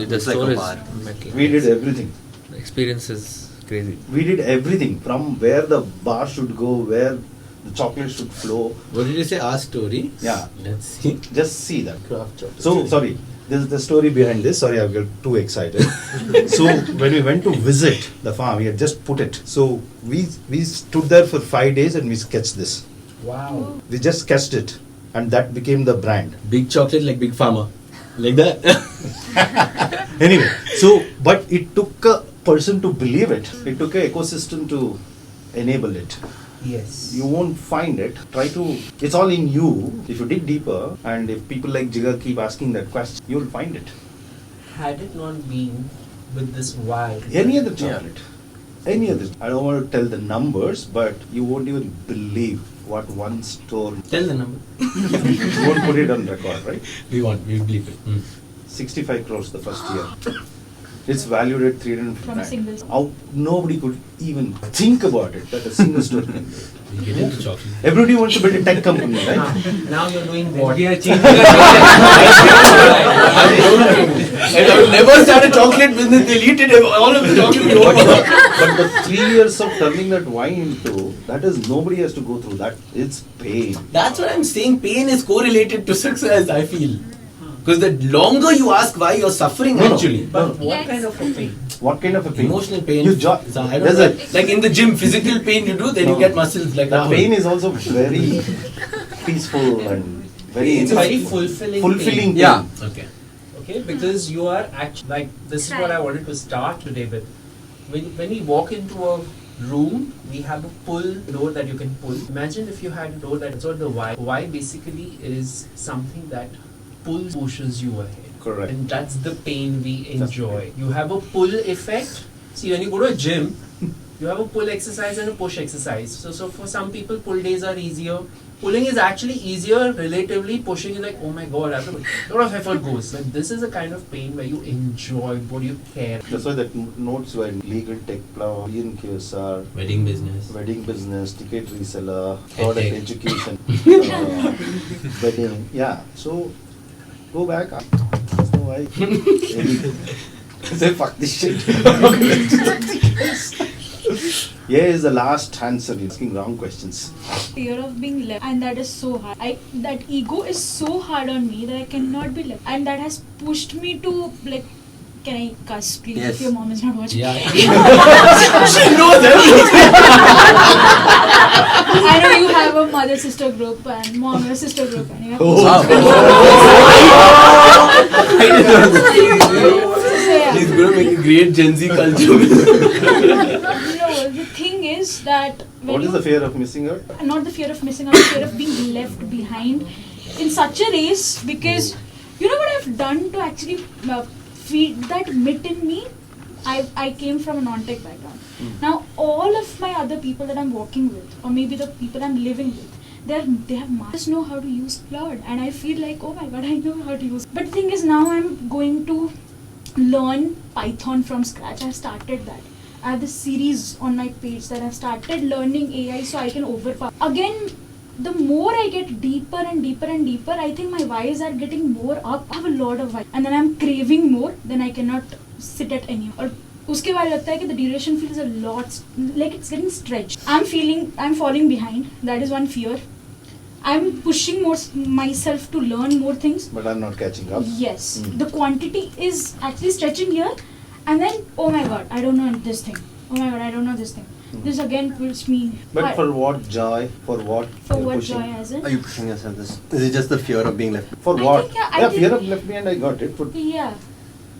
the store is metal. We did everything. The experience is crazy. We did everything from where the bar should go, where the chocolate should flow. What did you say? Our story? Yeah. Let's see. Just see that. Craft chocolate. So, sorry. This is the story behind this. Sorry, I got too excited. So, when we went to visit the farm, we had just put it. So, we stood there for 5 days and we sketched this. Wow. We just sketched it. And that became the brand. Big chocolate like Big Pharma. Like that. Anyway, so, but it took a person to believe it. It took an ecosystem to enable it. Yes. You won't find it. It's all in you. If you dig deeper and if people like Jigar keep asking that question, you'll find it. Had it not been with this why? Any other chocolate. Any other. I don't want to tell the numbers, but you won't even believe what one store. Tell the number. You won't put it on record, right? We believe it. 65 crores the first year. It's valued at 350. From a single store. Nobody could even think about it that a single store can do it. We get into chocolate. Everybody wants to build a tech company, right? Now you're doing what? We are changing and I will never start a chocolate business. They'll eat it. All of the chocolate will But the 3 years of turning that wine into, that is, nobody has to go through that. It's pain. That's what I'm saying. Pain is correlated to success, I feel. Because the longer you ask why you're suffering actually. But what kind of a pain? What kind of a pain? Emotional pain. You I don't know. Like in the gym, physical pain you do, then you get muscles like that. The pain is also very peaceful and very... It's very fulfilling pain. Yeah. Okay, because you are actually, like, this is what I wanted to start today with. When we walk into a room, we have a pull door that you can pull. Imagine if you had a door that's what the why. Why basically is something that pushes you ahead. Correct. And that's the pain we enjoy. You have a pull effect. See, when you go to a gym, you have a pull exercise and a push exercise. So for some people, pull days are easier. Pulling is actually easier relatively. Pushing is like, oh my god, a lot of effort goes. But this is a kind of pain where you enjoy, what you care. That's why that notes were legal tech plow, Korean QSR, wedding business, ticket reseller, product education, wedding. Yeah. So go back. That's no why. Say fuck this shit. Here is the last answer. You're asking wrong questions. Fear of being left, and that is so hard. That ego is so hard on me that I cannot be left, and that has pushed me to like. Can I cuss, please? Yes. If your mom is not watching. Yeah. She knows everything. I know you have a mother-sister group and mom-sister group, and you have. He's going to make a great Gen Z culture. No, the thing is that. What is the fear of missing out? Not the fear of missing out, the fear of being left behind in such a race, because you know what I've done to actually feed that myth in me? I came from a non-tech background. Now all of my other people that I'm working with, or maybe the people I'm living with, they have just know how to use cloud, and I feel like, oh my god, I know how to use. But the thing is, now I'm going to learn Python from scratch. I've started that. I have this series on my page that I've started learning AI so I can overpower. Again, the more I get deeper and deeper and deeper, I think my whys are getting more up. I have a lot of whys. And then I'm craving more, then I cannot sit at any. Or uske baad lagta hai ki the duration feels a lot, like it's getting stretched. I'm falling behind. That is one fear. I'm pushing myself to learn more things. But I'm not catching up. Yes. The quantity is actually stretching here. And then, oh my god, I don't know this thing. Oh my god, I don't know this thing. This again pulls me. But for what joy? For what? For what joy, as in? Are you pushing yourself this? Is it just the fear of being left? For what? Yeah, fear of left behind, I got it. Yeah.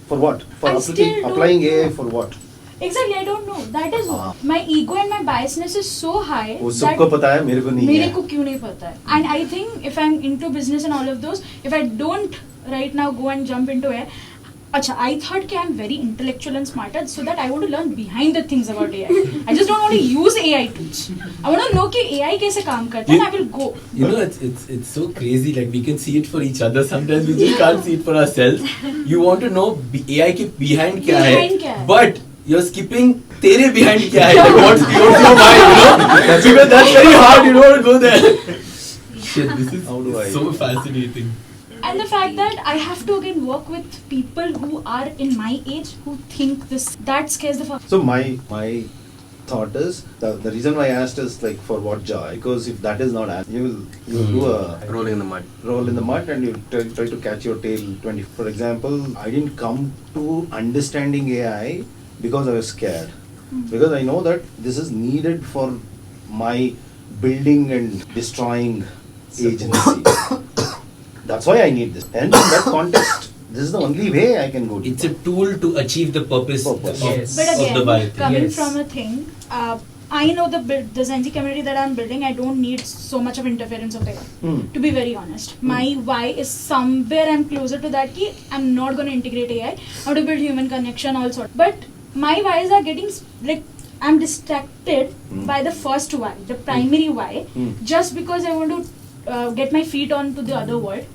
For what? For applying AI for what? Exactly, I don't know. That is what. My ego and my biasness is so high. वो सबको पता है, मेरे को नहीं है. मेरे को क्यों नहीं पता है? And I think if I'm into business and all of those, if I don't right now go and jump into it, Acha, I thought I'm very intellectual and smarter, so that I want to learn behind the things about AI. I just don't want to use AI tools. I want to know कि AI कैसे काम करता है, and I will go. You know, it's so crazy. Like we can see it for each other. Sometimes we just can't see it for ourselves. You want to know AI के behind क्या है, but you're skipping तेरे behind क्या है. Like what's your mind? You know, because that's very hard. You don't want to go there. Shit, this is so fascinating. And the fact that I have to again work with people who are in my age who think this, that scares the fuck. So my thought is the reason why I asked is like for what joy, because if that is not asked, you will do a roll in the mud and you try to catch your tail 20. For example, I didn't come to understanding AI because I was scared, because I know that this is needed for my building and destroying agency. That's why I need this. And in that context, this is the only way I can go to. It's a tool to achieve the purpose. Yes. But again, coming from a thing, I know the Gen Z community that I'm building, I don't need so much of interference of AI. To be very honest. My why is somewhere I'm closer to that key. I'm not going to integrate AI. I want to build human connection also. But my whys are getting, like, I'm distracted by the first why, the primary why, just because I want to get my feet onto the other world.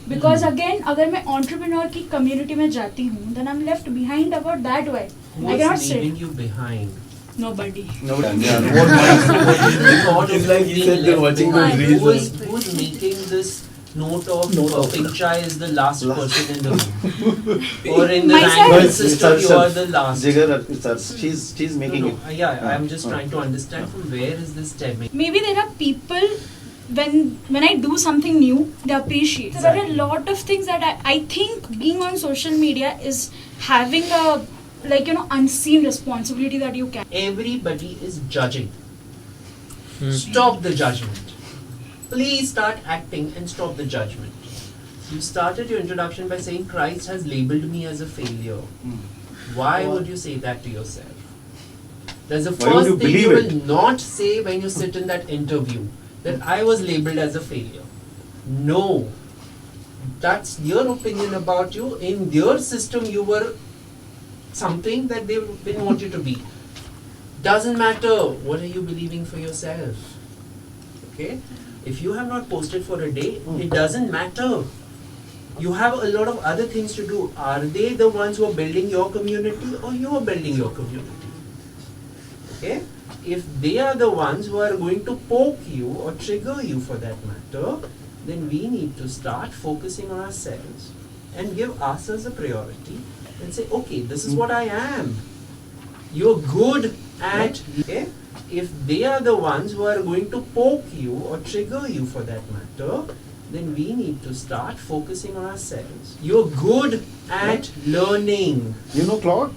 Because again, अगर मैं entrepreneur की community में जाती हूँ, then I'm left behind about that way. I cannot Who's say. leaving you behind? Nobody. It's like you said, they're watching those reels. Who's making this note of pink chai is the last person in the room? Or in the ranking system, you are the last. Jigar, she's making it. Yeah, I'm just trying to understand from where is this stemming. Maybe there are people, when I do something new, they appreciate. So there are a lot of things that I think being on social media is having a, like, you know, unseen responsibility that you can. Everybody is judging. Stop the judgment. Please start acting and stop the judgment. You started your introduction by saying Christ has labeled me as a failure. Why would you say that to yourself? That's the first thing you will not say when you sit in that interview. That I was labeled as a failure. No. That's your opinion about you. In their system, you were something that they didn't want you to be. Doesn't matter. What are you believing for yourself? Okay? If you have not posted for a day, it doesn't matter. You have a lot of other things to do. Are they the ones who are building your community, or you are building your community? Okay? If they are the ones who are going to poke you or trigger you for that matter, then we need to start focusing on ourselves and give ourselves a priority and say, okay, this is what I am. You're good at, okay? If they are the ones who are going to poke you or trigger you for that matter, then we need to start focusing on ourselves. You're good at learning. You know Claude?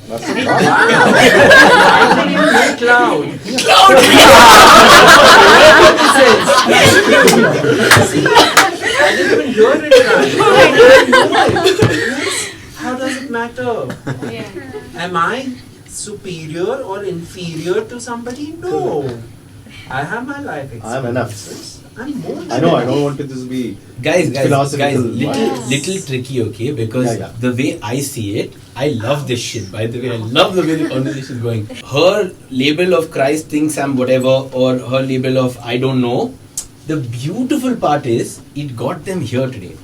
That's a Why did you know Cloud? See, I didn't even hear it. How does it matter? Am I superior or inferior to somebody? No. I have my life experience. I have enough. I'm more than I know, I enough. don't want it to be guys, philosophical. little tricky, okay? Because the way I see it, I love this shit. By the way, I love the way the conversation is going. Her label of Christ thinks I'm whatever, or her label of I don't know. The beautiful part is it got them here today.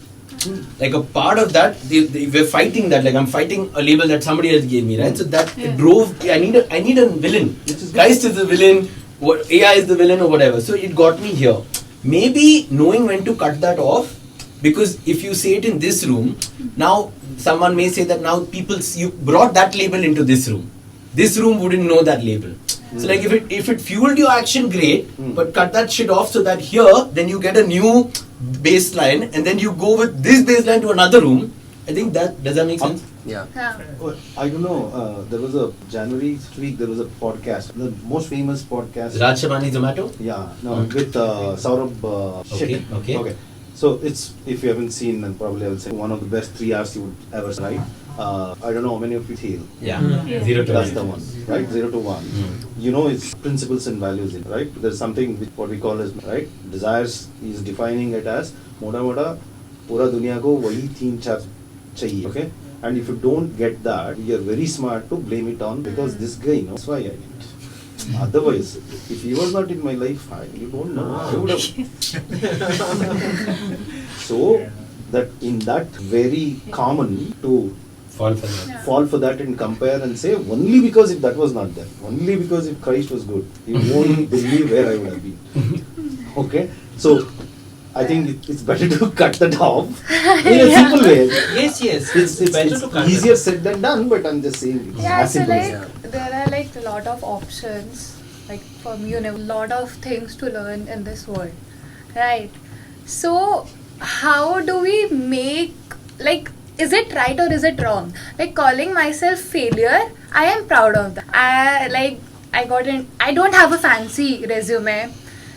Like a part of that, they were fighting that. Like I'm fighting a label that somebody else gave me, right? So that drove. I need a villain. Christ is the villain. What AI is the villain or whatever. So it got me here. Maybe knowing when to cut that off, because if you say it in this room, now someone may say that now you brought that label into this room. This room wouldn't know that label. So like if it fueled your action, great, but cut that shit off so that here, then you get a new baseline and then you go with this baseline to another room. I think does that make sense? Yeah. Well, I don't know. There was a January week. There was a podcast, the most famous podcast. Raj Shabani Zomato. Yeah, no, with Saurabh. Okay. So it's, if you haven't seen, then probably I will say one of the best 3 hours you would ever write. I don't know how many of you feel. Yeah. 0 to 1. That's the one, right? 0 to 1. You know, it's principles and values in, right? There's something what we call as, right? Desires. He's defining it as मोटा मोटा पूरा दुनिया को वही 3-4 चाहिए, okay? And if you don't get that, you're very smart to blame it on because this guy knows why I didn't. Otherwise, if he was not in my life, you don't know. I would have. So, that in that very common to fall for that. Fall for that and compare and say only because if that was not there, only because if Christ was good, you won't believe where I would have been. Okay, so I think it's better to cut that off in a simple way. Yes, It's better to cut easier it. said than done, but I'm just saying it's Yeah, as so simple as like there are like a lot of options, like for me, a lot of things to learn in this world, right? So how do we make, like, is it right or is it wrong? Like calling myself failure, I am proud of that. I don't have a fancy resume.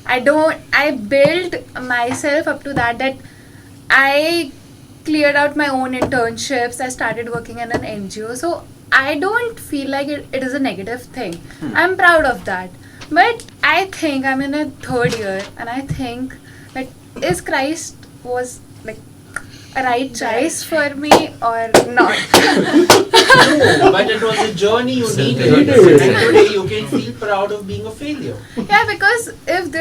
I built myself up to that I cleared out my own internships. I started working in an NGO. So I don't feel like it is a negative thing. I'm proud of that. But I think I'm in a third year and I think like, is Christ was like a right choice for me or not? No, but it was a journey you needed. And today you can feel proud of being a failure. Yeah, because if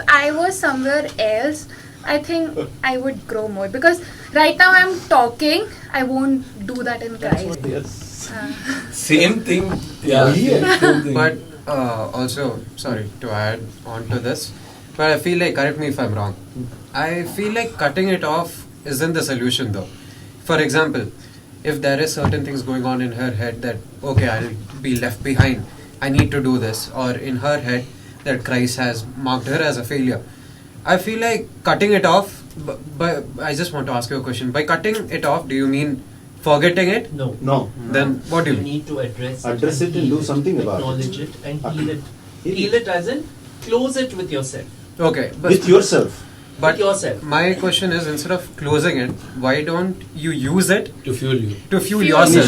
I was somewhere else, I think I would grow more. Because right now I'm talking, I won't do that in Christ. Same thing. But also, sorry to add on to this, but I feel like, correct me if I'm wrong, I feel like cutting it off isn't the solution though. For example, if there is certain things going on in her head that, okay, I'll be left behind, I need to do this, or in her head that Christ has marked her as a failure, I feel like cutting it off, but I just want to ask you a question. By cutting it off, do you mean forgetting it? No. No. Then what do you You mean? need to address it and do something about it. Acknowledge it and heal it. Heal it as in close it with yourself. Okay. With yourself. But yourself. My question is, instead of closing it, why don't you use it to fuel you? To fuel yourself.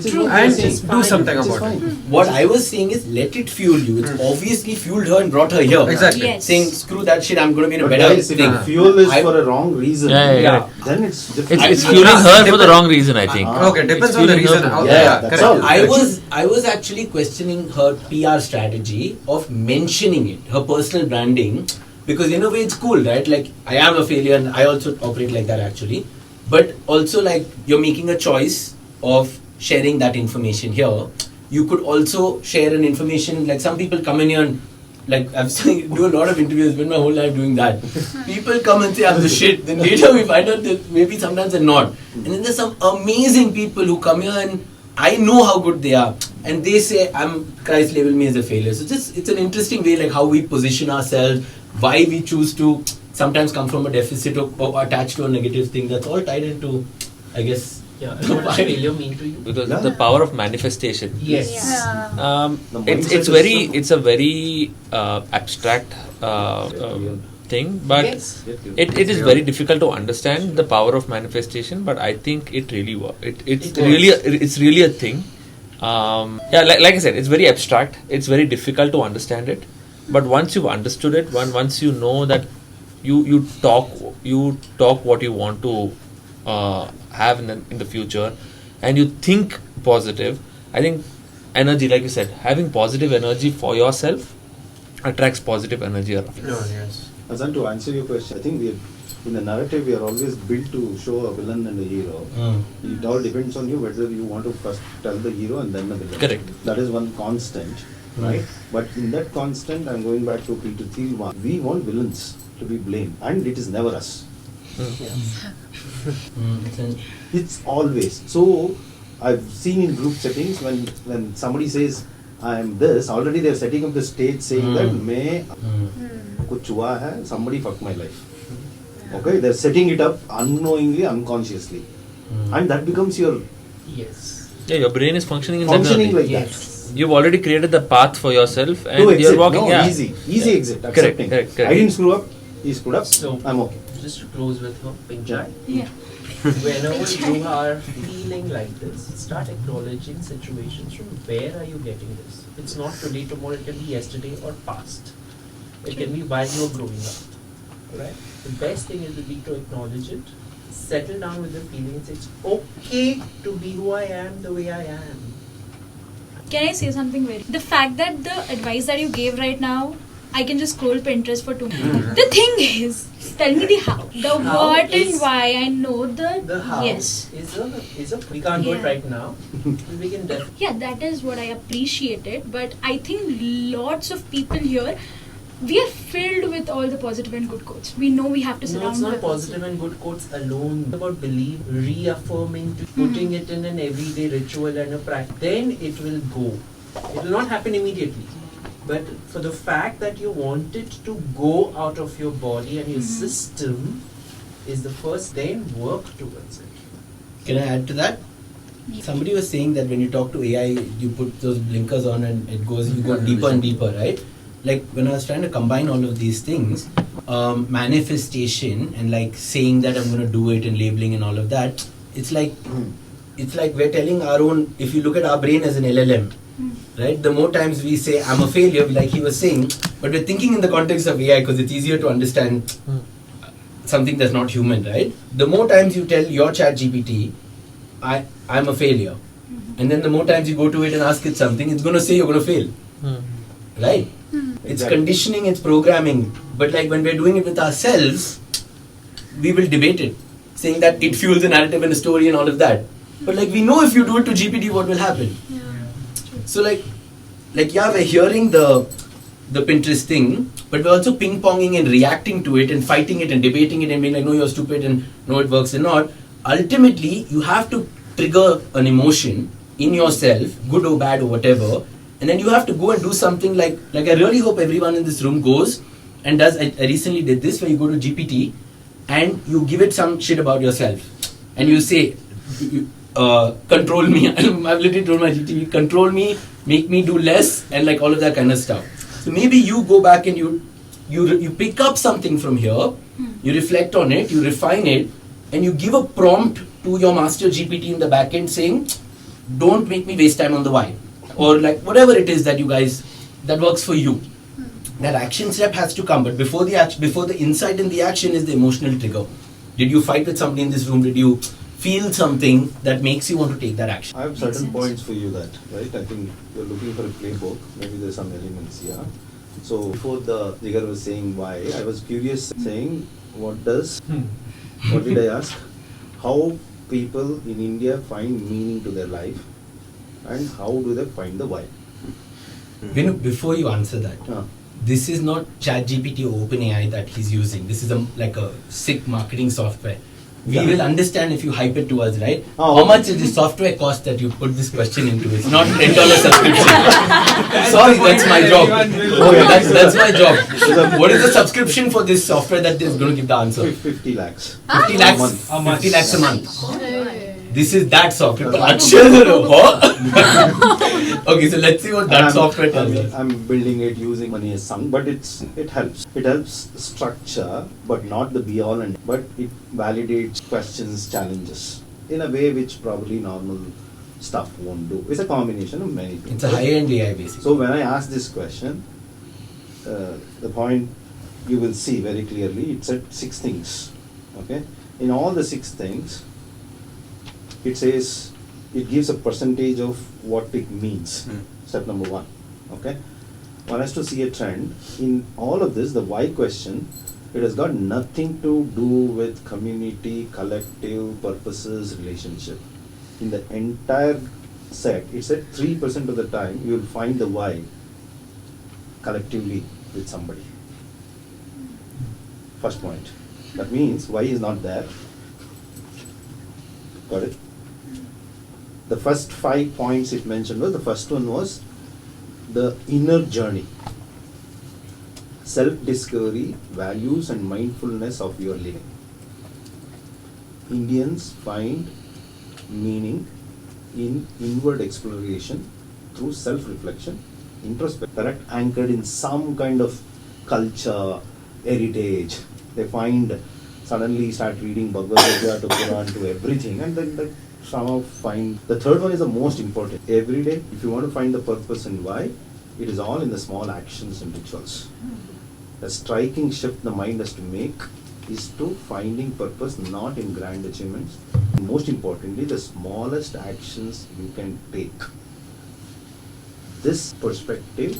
True. And Which is do fine. something Which is about it. What I was saying is, let it fuel you. It's obviously fueled her and brought her here. Exactly. Yes. Saying, screw that shit, I'm going to be in a But better guys, if thing. fuel is for a wrong reason, then it's different. It's fueling her for the wrong reason, I think. Okay, depends It's on the fueling her reason. for- Okay, Yeah, correct. so I was actually questioning her PR strategy of mentioning it, her personal branding, because in a way it's cool, right? Like, I am a failure and I also operate like that actually. But also, like, you're making a choice of sharing that information here. You could also share an information, like some people come in here and, like, I've seen, do a lot of interviews, spent my whole life doing that. People come and say I'm the shit, then later we find out that maybe sometimes they're not. And then there's some amazing people who come here and I know how good they are, and they say Christ label me as a failure. So it's an interesting way, like how we position ourselves, why we choose to sometimes come from a deficit or attach to a negative thing. That's all tied into, I guess. Yeah. What does failure mean to you? Because the power of manifestation. Yes. It's a very abstract thing, but Yes. it is very difficult to understand the power of manifestation. But I think it really works. It's really a thing. Like I said, it's very abstract. It's very difficult to understand it. But once you've understood it, once you know that you talk what you want to have in the future, and you think positive, I think energy, like you said, having positive energy for yourself attracts positive energy around. Yes. Azaan, to answer your question, I think in the narrative we are always built to show a villain and a hero. It all depends on you whether you want to first tell the hero and then the villain. Correct. That is one constant, right? But in that constant, I'm going back to Ep.3 one. We want villains to be blamed, and it is never us. It's always. So I've seen in group settings when somebody says I am this, already they're setting up the stage saying that kuch hua hai, somebody fucked my life. Okay, they're setting it up unknowingly, unconsciously, and that becomes your Yeah, your brain is functioning in functioning that like way. that. You've already created the path for yourself, and To exit, you're walking. easy exit. Accepting. Correct. I didn't screw up. He screwed up. So I'm okay. just to close with her, Pinchai. Yeah. Whenever you are feeling like this, start acknowledging situations from where are you getting this. It's not today, tomorrow, it can be yesterday or past. It can be while you are growing up. Right? The best thing is to acknowledge it settle down with the feelings. It's okay to be who I am the way I am. Can I say something very? The fact that the advice that you gave right now, I can just scroll Pinterest for 2 minutes. The thing is, tell me the how. The How what is- and why. I know The how yes. is a we can't do it Yeah. right now. We can definitely. Yeah, that is what I appreciated. But I think lots of people here, we are filled with all the positive and good quotes. We know we have to No, surround it's not with positive and good quotes alone. It's about belief, reaffirming, putting it in an everyday ritual and a practice. Then it will go. It will not happen immediately. But for the fact that you want it to go out of your body and your system is the first, then work towards it. Can I add to that? Somebody was saying that when you talk to AI, you put those blinkers on and it goes, you go deeper and deeper, right? Like when I was trying to combine all of these things, manifestation and like saying that I'm going to do it and labeling and all of that, it's like we're telling our own, if you look at our brain as an LLM, right? The more times we say I'm a failure, like he was saying, but we're thinking in the context of AI because it's easier to understand something that's not human, right? The more times you tell your chat GPT, I'm a failure, and then the more times you go to it and ask it something, it's going to say you're going to fail, right? It's conditioning, it's programming, but like when we're doing it with ourselves, we will debate it, saying that it fuels a narrative and a story and all of that. But like we know if you do it to GPT, what will happen? So like yeah, we're hearing the Pinterest thing, but we're also ping-ponging and reacting to it and fighting it and debating it and being like, no, you're stupid and no, it works and not. Ultimately, you have to trigger an emotion in yourself, good or bad or whatever, and then you have to go and do something like I really hope everyone in this room goes and does. I recently did this where you go to GPT and you give it some shit about yourself and you say, control me. I've literally told my GPT, control me, make me do less, and like all of that kind of stuff. So maybe you go back and you pick up something from here, you reflect on it, you refine it, and you give a prompt to your master GPT in the back end saying, don't make me waste time on the why. Or like whatever it is that you guys, that works for you. That action step has to come, but before the insight and the action is the emotional trigger. Did you fight with somebody in this room? Did you feel something that makes you want to take that action? I have certain points for you that, right? I think you're looking for a playbook. Maybe there's some elements here. So before the Jigar was saying why, I was curious saying what did I ask? How people in India find meaning to their life and how do they find the why? Venu, before you answer that, this is not ChatGPT or OpenAI that he's using. This is like a sick marketing software. We will understand if you hype it to us, right? How much is the software cost that you put this question into? It's not $10 subscription. Sorry, that's my job. That's my job. What is the subscription for this software that is going to give the answer? 50 lakhs. 50 lakhs? 50 lakhs a month. This is that software. Okay, so let's see what that software tells us. I'm building it using money as sung, but it helps. It helps structure, but not the be all and but it validates questions, challenges in a way which probably normal stuff won't do. It's a combination of many things. It's a high-end AI basically. So when I ask this question, the point you will see very clearly, it said 6 things. Okay, in all the 6 things, it says it gives a percentage of what it means. Step number 1. Okay, one has to see a trend in all of this. The why question, it has got nothing to do with community, collective purposes, relationship. In the entire set, it said 3% of the time you will find the why collectively with somebody. First point. That means why is not there. Got it? The first 5 points it mentioned was, the first one was the inner journey. Self-discovery, values and mindfulness of your living. Indians find meaning in inward exploration through self-reflection, introspection, correct, anchored in some kind of culture, heritage. They find, suddenly start reading Bhagavad Gita to Quran to everything, and then they somehow find. The third one is the most important. Every day, if you want to find the purpose and why, it is all in the small actions and rituals. A striking shift the mind has to make is to finding purpose, not in grand achievements. Most importantly, the smallest actions you can take. This perspective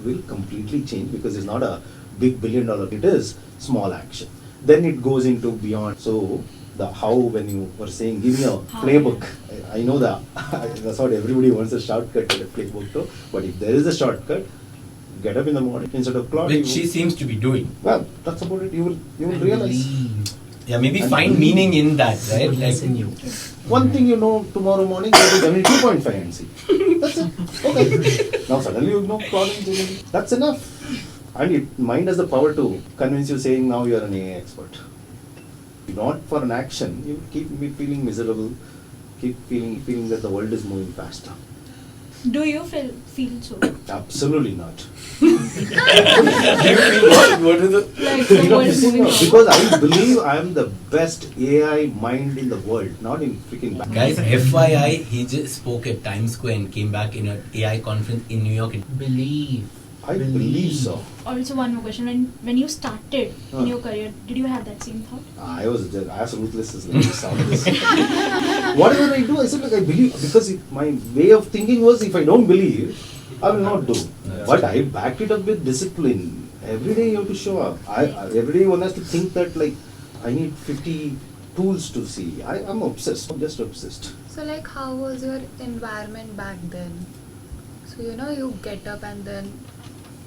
will completely change because it's not a big $1 billion, it is small action. Then it goes into beyond. So the how, when you were saying give me a playbook, I know that that's what everybody wants, a shortcut to the playbook too. But if there is a shortcut, get up in the morning instead of clogging. Which she seems to be doing. Well, that's about it. You will realize. Yeah, maybe find meaning in that, right? Like in you. One thing you know, tomorrow morning you will be 2.5 NC. That's it. Okay. Now suddenly you know clogging. That's enough. And mind has the power to convince you, saying now you are an AI expert. Not for an action, you keep feeling miserable, keep feeling that the world is moving faster. Do you feel so? Absolutely not. Do you feel what? What is it? Like the world is moving on. Because I believe I am the best AI mind in the world, not in freaking back. Guys, FYI, he just spoke at Times Square and came back in an AI conference in New York. I believe so. Also, one more question. When you started in your career, did you have that same thought? I was just as ruthless as like this. Whatever I do, I said like I believe, because my way of thinking was if I don't believe, I will not do. But I backed it up with discipline. Every day you have to show up. Every day one has to think that like I need 50 tools to see. I'm obsessed. I'm just obsessed. So like how was your environment back then? So you get up and then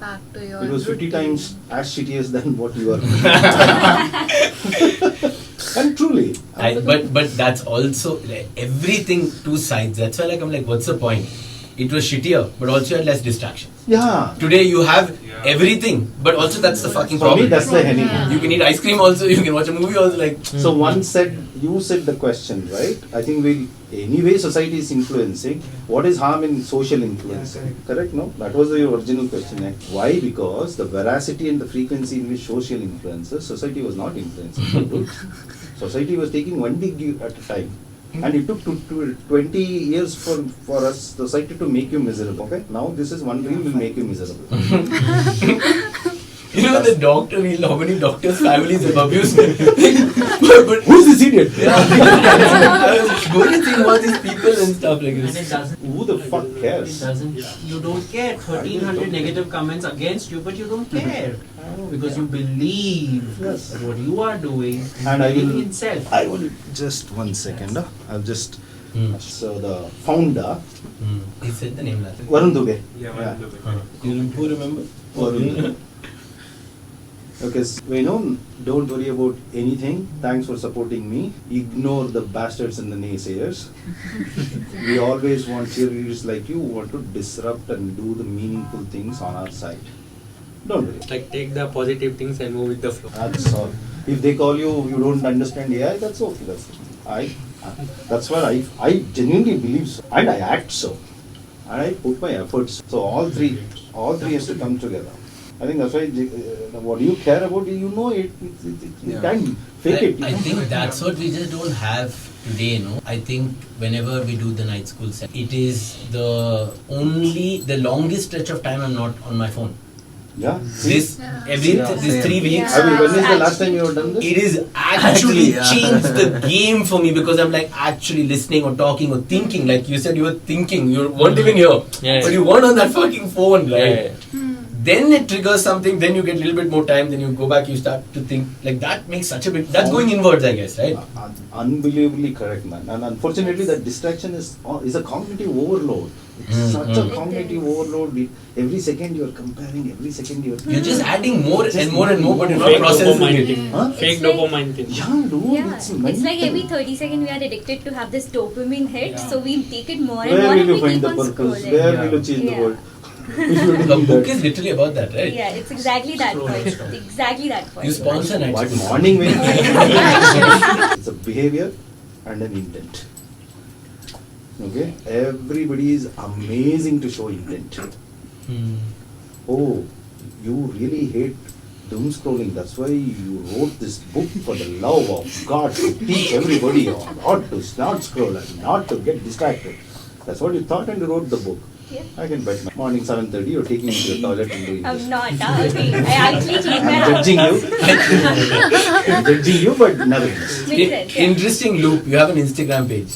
back to your It was 50 times as shittiest than what you are. And truly. But that's also like, everything two sides. That's why I'm like, what's the point? It was shittier, but also you had less distractions. Yeah. Today you have everything, but also that's the fucking problem. For me, that's the henny. You can eat ice cream also, you can watch a movie also. Like. So you said the question, right? I think anyway society is influencing. What is harm in social influencing? Correct? No? That was the original question. Why? Because the veracity and the frequency in which social influences, society was not influencing. Society was taking one dig at a time. And it took 20 years for us, society, to make you miserable. Okay? Now this is one dream will make you miserable. The doctor, how many doctors' families have abused him. But who's this idiot? Yeah. I was going to see all these people and stuff like this. And it doesn't. Who the fuck cares? It doesn't. You don't care. 1300 negative comments against you, but you don't care. Because you believe that what you are doing And I will just 1 second. I'll just. So the founder. He said the name last time. Varun Dubey. Yeah, Varun Dubey. Who remember? Varun Dubey. Okay, Venu, don't worry about anything. Thanks for supporting me. Ignore the bastards and the naysayers. We always want cheerleaders like you who want to disrupt and do the meaningful things on our side. Don't worry. Like take the positive things and move with the flow. That's all. If they call you don't understand AI, that's okay. That's what I genuinely believe so. And I act so. And I put my efforts. So all three has to come together. I think that's why what you care about, you know it. You can't fake it. I think that's what we just don't have today, I think whenever we do the night school set, it is the longest stretch of time I'm not on my phone. Yeah. These 3 weeks. I mean, when is the last time you have done this? It is actually changed the game for me because I'm like actually listening or talking or thinking. Like you said, you were thinking, you weren't even here, but you weren't on that fucking phone, right? Then it triggers something, then you get a little bit more time, then you go back, you start to think, like that makes such a big, that's going inwards, I guess, right? Unbelievably correct, man. And unfortunately that distraction is a cognitive overload. It's such a cognitive overload. Every second you are comparing, every second you are... You're just adding more and more and more, but you're not processing it. Fake dopamine thing. Yeah, dude. Yeah, it's like every 30 seconds we are addicted to have this dopamine hit, so we take it more and more and we keep on scrolling. Where will you change the world? The book is literally about that, right? Yeah, it's exactly that point. Exactly that point. You sponsor night But school. morning when it's a behavior and an intent. Okay? Everybody is amazing to show intent. Oh, you really hate doom scrolling. That's why you wrote this book for the love of God to teach everybody not to not scroll and not to get distracted. That's what you thought and you wrote the book. Yeah. I can bet my morning 7:30 you're taking me to the toilet and doing I'm this. not. Okay. I actually clean my I'm house. judging you. I'm judging you, but nevertheless. Makes sense, yeah. Interesting loop. You have an Instagram page.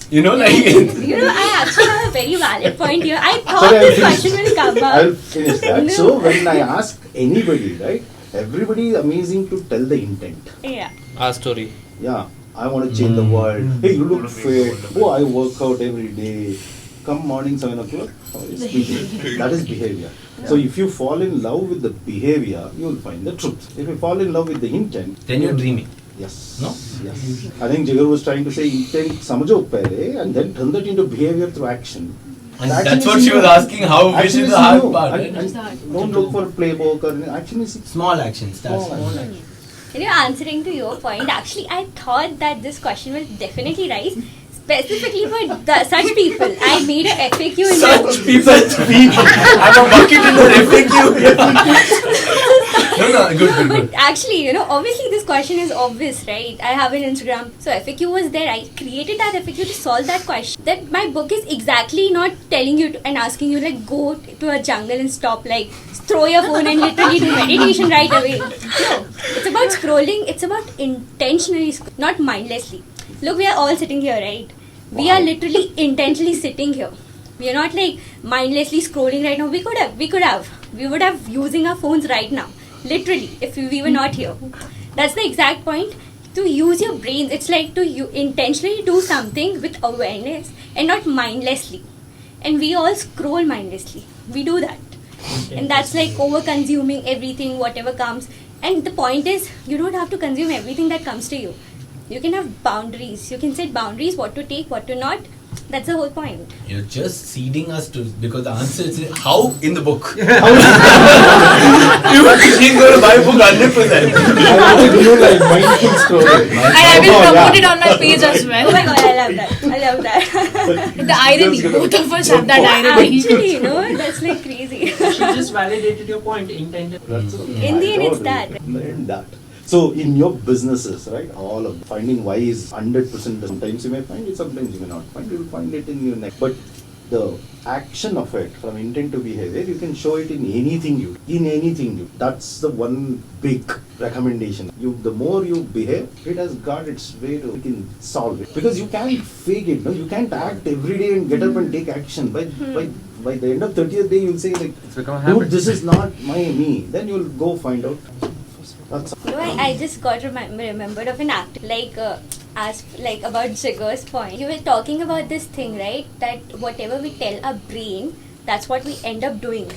You know, like. You know, I actually have a very valid point here. I thought Sorry, this question will come up. I'll finish that. No. So when I ask anybody, right, everybody is amazing to tell the intent. Yeah. Our story. Yeah, I want to change the world. Hey, you look fair. Oh, I work out every day. Come morning 7 o'clock. Oh, it's speaking. That is behavior. So if you fall in love with the behavior, you will find the truth. If you fall in love with the intent, Then you're dreaming. Yes. No? Yes. I think Jigar was trying to say intent samajho pehle and then turn that into behavior through action. And Action that's is what she was easy. asking, how which Action is the hard easy, no. part. And right? don't look for playbook or action is small actions. That's small action. You know, answering to your point, actually, I thought that this question will definitely rise specifically for such people. I made a FAQ in Such people. I'm a bucket in the FAQ. No, good. But actually, you know, obviously this question is obvious, right? I have an Instagram. So FAQ was there. I created that FAQ to solve that question. That my book is exactly not telling you and asking you like go to a jungle and stop, like throw your phone and literally do meditation right away. No, it's about scrolling. It's about intentionally, not mindlessly. Look, we are all sitting here, right? We are literally intentionally sitting here. We are not like mindlessly scrolling right now. We would have using our phones right now. Literally, if we were not here. That's the exact point. To use your brains, it's like to you intentionally do something with awareness and not mindlessly. And we all scroll mindlessly. We do that. And that's like over consuming everything, whatever comes. And the point is, you don't have to consume everything that comes to you. You can have boundaries. You can set boundaries, what to take, what to not. That's the whole point. You're just seeding us to, because the answer is how in the book. She's going to buy a book 100%. I want to do like mindful story. And I will promote it on my page as well. Oh my god, I love that. The irony. Both of us have that irony. Actually, you know, that's like crazy. She just validated your point. Intended. In the end, it's that. In that. So in your businesses, right, all of finding why is 100%. Sometimes you may find it, sometimes you may not find it. You will find it in your next. But the action of it, from intent to behavior, you can show it in anything you do. That's the one big recommendation. The more you behave, it has got its way to, you can solve it. Because you can't fake it, no? You can't act every day and get up and take action. By the end of 30th day, you'll say like, dude, this is not me. Then you'll go find out. You know, I just got remembered of an act like about Jigar's point. You were talking about this thing, right? That whatever we tell our brain, that's what we end up doing.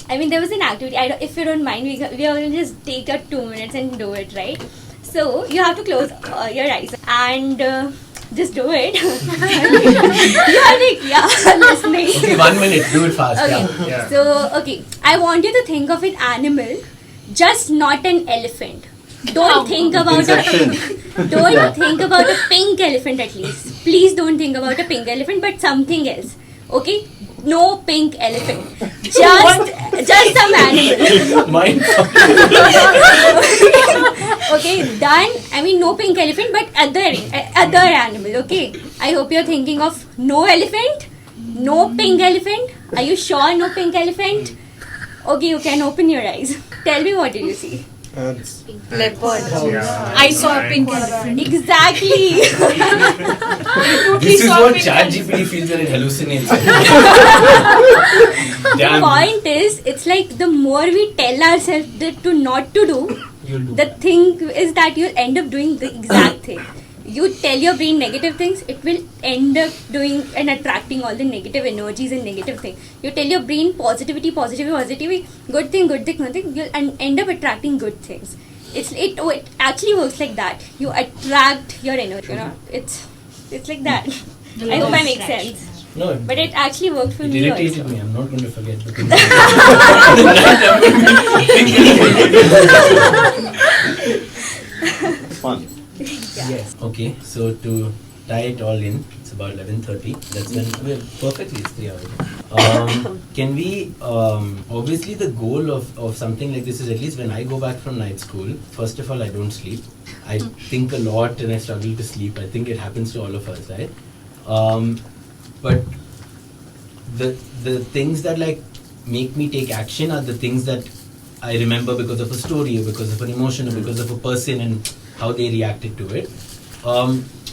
I mean, there was an activity. If you don't mind, we are going to just take 2 minutes and do it, right? So you have to close your eyes and just do it. You are like, listening. Okay, 1 minute. Do it fast. Okay. Yeah. So, okay. I want you to think of an animal. Just not an elephant. Don't think about think about a pink elephant at least. Please don't think about a pink elephant, but something else. Okay? No pink elephant. Just some animal. Okay, done. I mean no pink elephant, but other animal. Okay. I hope you're thinking of no elephant, no pink elephant. Are you sure no pink elephant? Okay, you can open your eyes. Tell me, what did you see? Leopard. I saw a pink elephant. Exactly. This is what ChatGPT feels when it hallucinates. The point is, it's like the more we tell ourselves to not to do, the thing is that you'll end up doing the exact thing. You tell your brain negative things, it will end up doing and attracting all the negative energies and negative things. You tell your brain positivity, good thing, you'll end up attracting good things. It actually works like that. You attract your energy, you know. It's like that. I hope I make sense. No, but it actually worked for me. It irritated me. I'm not going to forget. It's fun. Yes. Okay, so to tie it all in, it's about 11:30. That's when perfectly it's 3 hours. Can we? Obviously, the goal of something like this is, at least when I go back from night school, first of all, I don't sleep. I think a lot and I struggle to sleep. I think it happens to all of us, right? But the things that like make me take action are the things that I remember because of a story or because of an emotion or because of a person and how they reacted to it.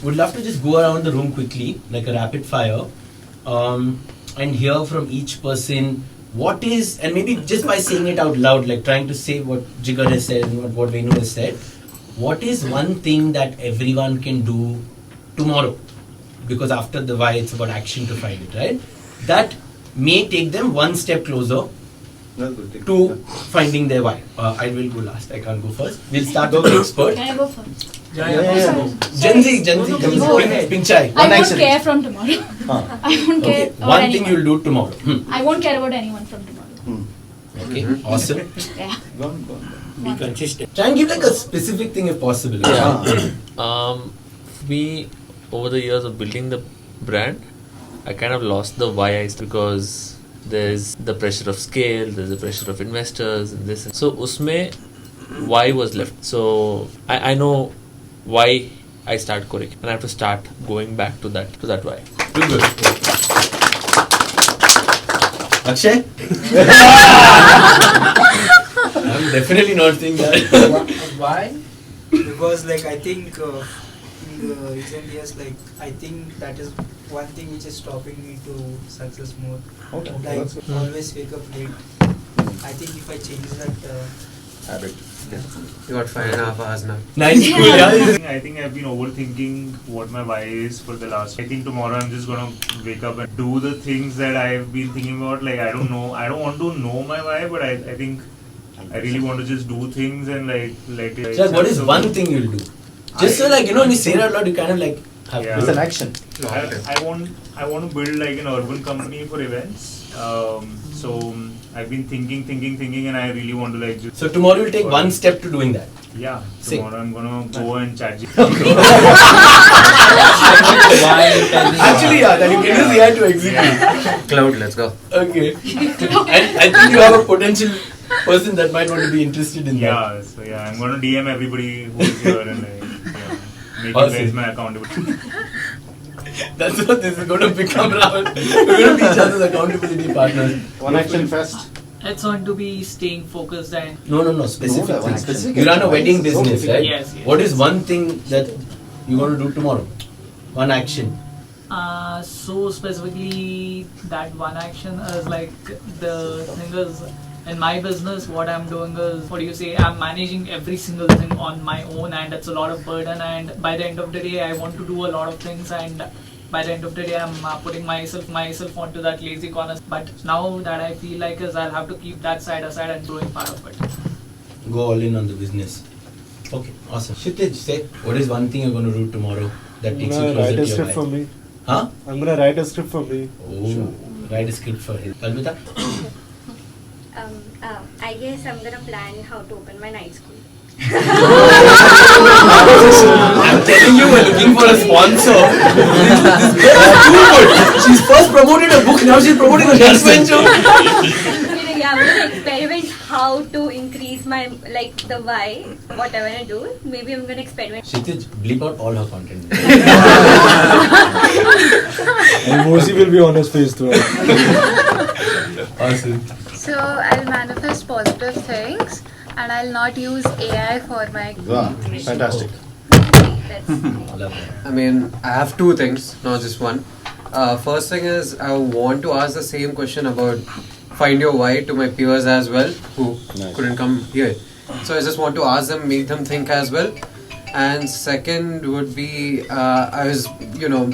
Would love to just go around the room quickly, like a rapid fire, and hear from each person what is, and maybe just by saying it out loud, like trying to say what Jigar has said and what Venu has said, what is one thing that everyone can do tomorrow? Because after the why, it's about action to find it, right? That may take them one step closer to finding their why. I will go last. I can't go first. We'll start with the expert. Can I go first? Gen Z, pink chai. I won't care from tomorrow. I won't care about One anyone. thing you'll do tomorrow. I won't care about anyone from tomorrow. Okay, awesome. Yeah. Be consistent. Try and give like a specific thing if possible. We, over the years of building the brand, I kind of lost the why because there's the pressure of scale, there's the pressure of investors and this. So usme why was left. So I know why I start Korean and I have to start going back to that why. Too good. Akshay? I'm definitely not saying that. Why? Because like I think in the recent years, like I think that is one thing which is stopping me to success more. Okay, Like that's good. always wake up late. I think if I change that habit. You got 5.5 hours now. Nice, cool. I think I've been overthinking what my why is for the last. I think tomorrow I'm just gonna wake up and do the things that I've been thinking about. Like I don't know, I don't want to know my why, but I think I really want to just do things and like let it. So what is one thing you'll do? Just so like, you know, when you say it out loud, you kind of like have Yeah. It's an action. I want to build like an urban company for events. So I've been thinking, and I really want to like just. So tomorrow you'll take one step to doing that. Yeah, Sick. tomorrow I'm gonna go and chat. Actually, yeah, then you can just react to execute. Cloud, let's go. Okay. And I think you have a potential person that might want to be interested in that. Yeah, so yeah, I'm gonna DM everybody who's here and make Awesome. you guys my accountability. That's what this is going to become, Rahul. We're going to be each other's accountability partners. One action first. It's going to be staying focused and No, specific No, one things. specific You run a action. wedding business, right? Yes. What is one thing that you're going to do tomorrow? One action. so specifically that one action is like the thing is in my business what I'm doing is I'm managing every single thing on my own and it's a lot of burden and by the end of the day I want to do a lot of things and by the end of the day I'm putting myself onto that lazy corner, but now that I feel like is I'll have to keep that side aside and doing part of it. Go all in on the business. Okay, awesome. Kshitij, say, what is one thing you're going to do tomorrow that takes you closer write to a your script life? for me. Huh? I'm gonna write a script for me. Oh, write a script for him. Kalmita? I guess I'm gonna plan how to open my night school. I'm telling you, we're looking for a sponsor. This girl is too good. She's first promoted a book, now she's promoting a next venture. Yeah, I'm gonna experiment how to increase my the why, whatever I do. Maybe I'm gonna experiment. Kshitij, bleep out all her content. And Mosi will be on his face throughout. Awesome. So I'll manifest positive things and I'll not use AI for my Wow, fantastic. I mean, I have two things, not just one. First thing is, I want to ask the same question about find your why to my peers as well, who couldn't come here. So I just want to ask them, make them think as well. And second would be, I was,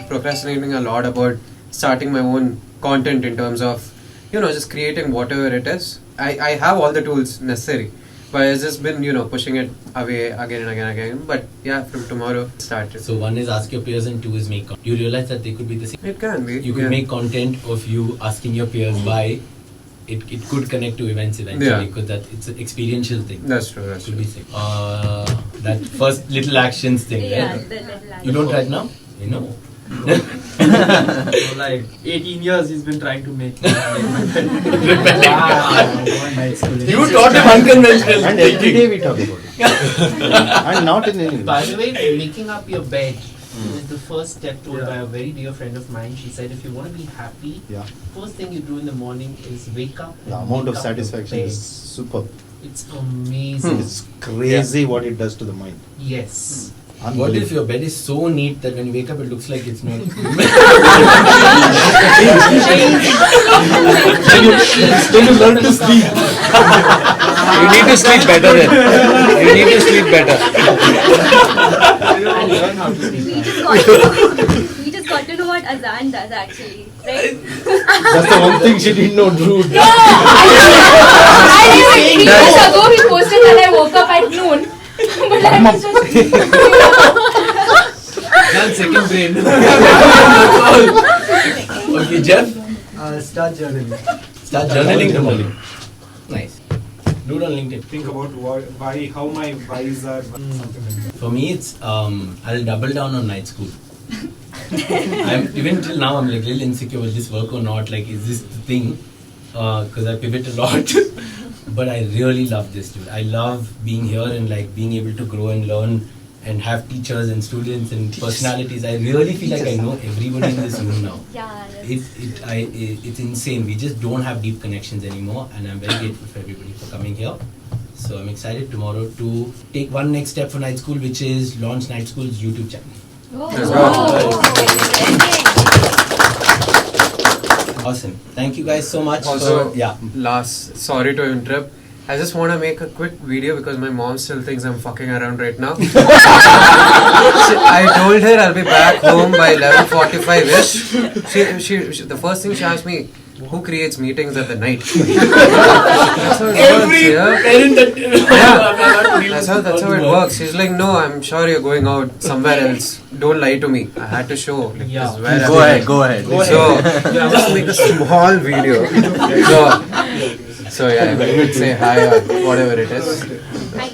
procrastinating a lot about starting my own content in terms of, just creating whatever it is. I have all the tools necessary. But I've just been, pushing it away again and again and again. But yeah, from tomorrow, start it. So one is ask your peers and two is make content. You realize that they could be the same? It can be. You could make content of you asking your peers why. It could connect to events eventually because it's an experiential thing. That's true. That's true. Be same. That first little actions thing, Yeah, right? the little actions. You don't right now? You know. So like 18 years he's been trying to make You taught him unconventional And every day we talk about it. And not in any way. By the way, making up your bed Mm. It was the first step told by a very dear friend of mine. She said, if you want to be happy, first thing you do in the morning is wake up. The amount of satisfaction is superb. It's amazing. It's crazy what it does to the mind. Yes. What if your bed is so neat that when you wake up it looks like it's not? Then you learn to sleep. You need to sleep better then. You need to sleep better. We just got to know what Azaan does actually, right? That's the one thing she didn't know, dude. No! I knew 3 years ago he posted that I woke up at noon. But I was just... Second brain. Okay, Jeff? Start journaling. Start journaling tomorrow. Nice. Do it on LinkedIn. Think about why, how my whys are. Something like that. For me, it's I'll double down on night school. Even till now, I'm like little insecure. Will this work or not? Like, is this the thing? Because I pivot a lot. But I really love this, dude. I love being here and like being able to grow and learn and have teachers and students and personalities. I really feel like I know everybody in this room now. Yeah. It's insane. We just don't have deep connections anymore, and I'm very grateful for everybody for coming here. So I'm excited tomorrow to take one next step for Night School, which is launch Night School's YouTube channel. Awesome. Thank you guys so much. Also, sorry to interrupt. I just want to make a quick video because my mom still thinks I'm fucking around right now. I told her I'll be back home by 11:45ish. She the first thing she asked me, who creates meetings at the night? That's how it works, that's how it works. She's like, no, I'm sure you're going out somewhere else. Don't lie to me. I had to show. Like, this is where Go ahead. So, just make a small video. So yeah, I would say hi or whatever it is. Hi.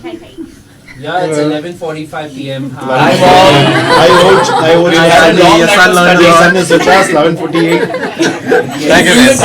Yeah, it's 11:45 p.m. Hi, Mom. I watched your son is with us, 11:48. Thank you, guys.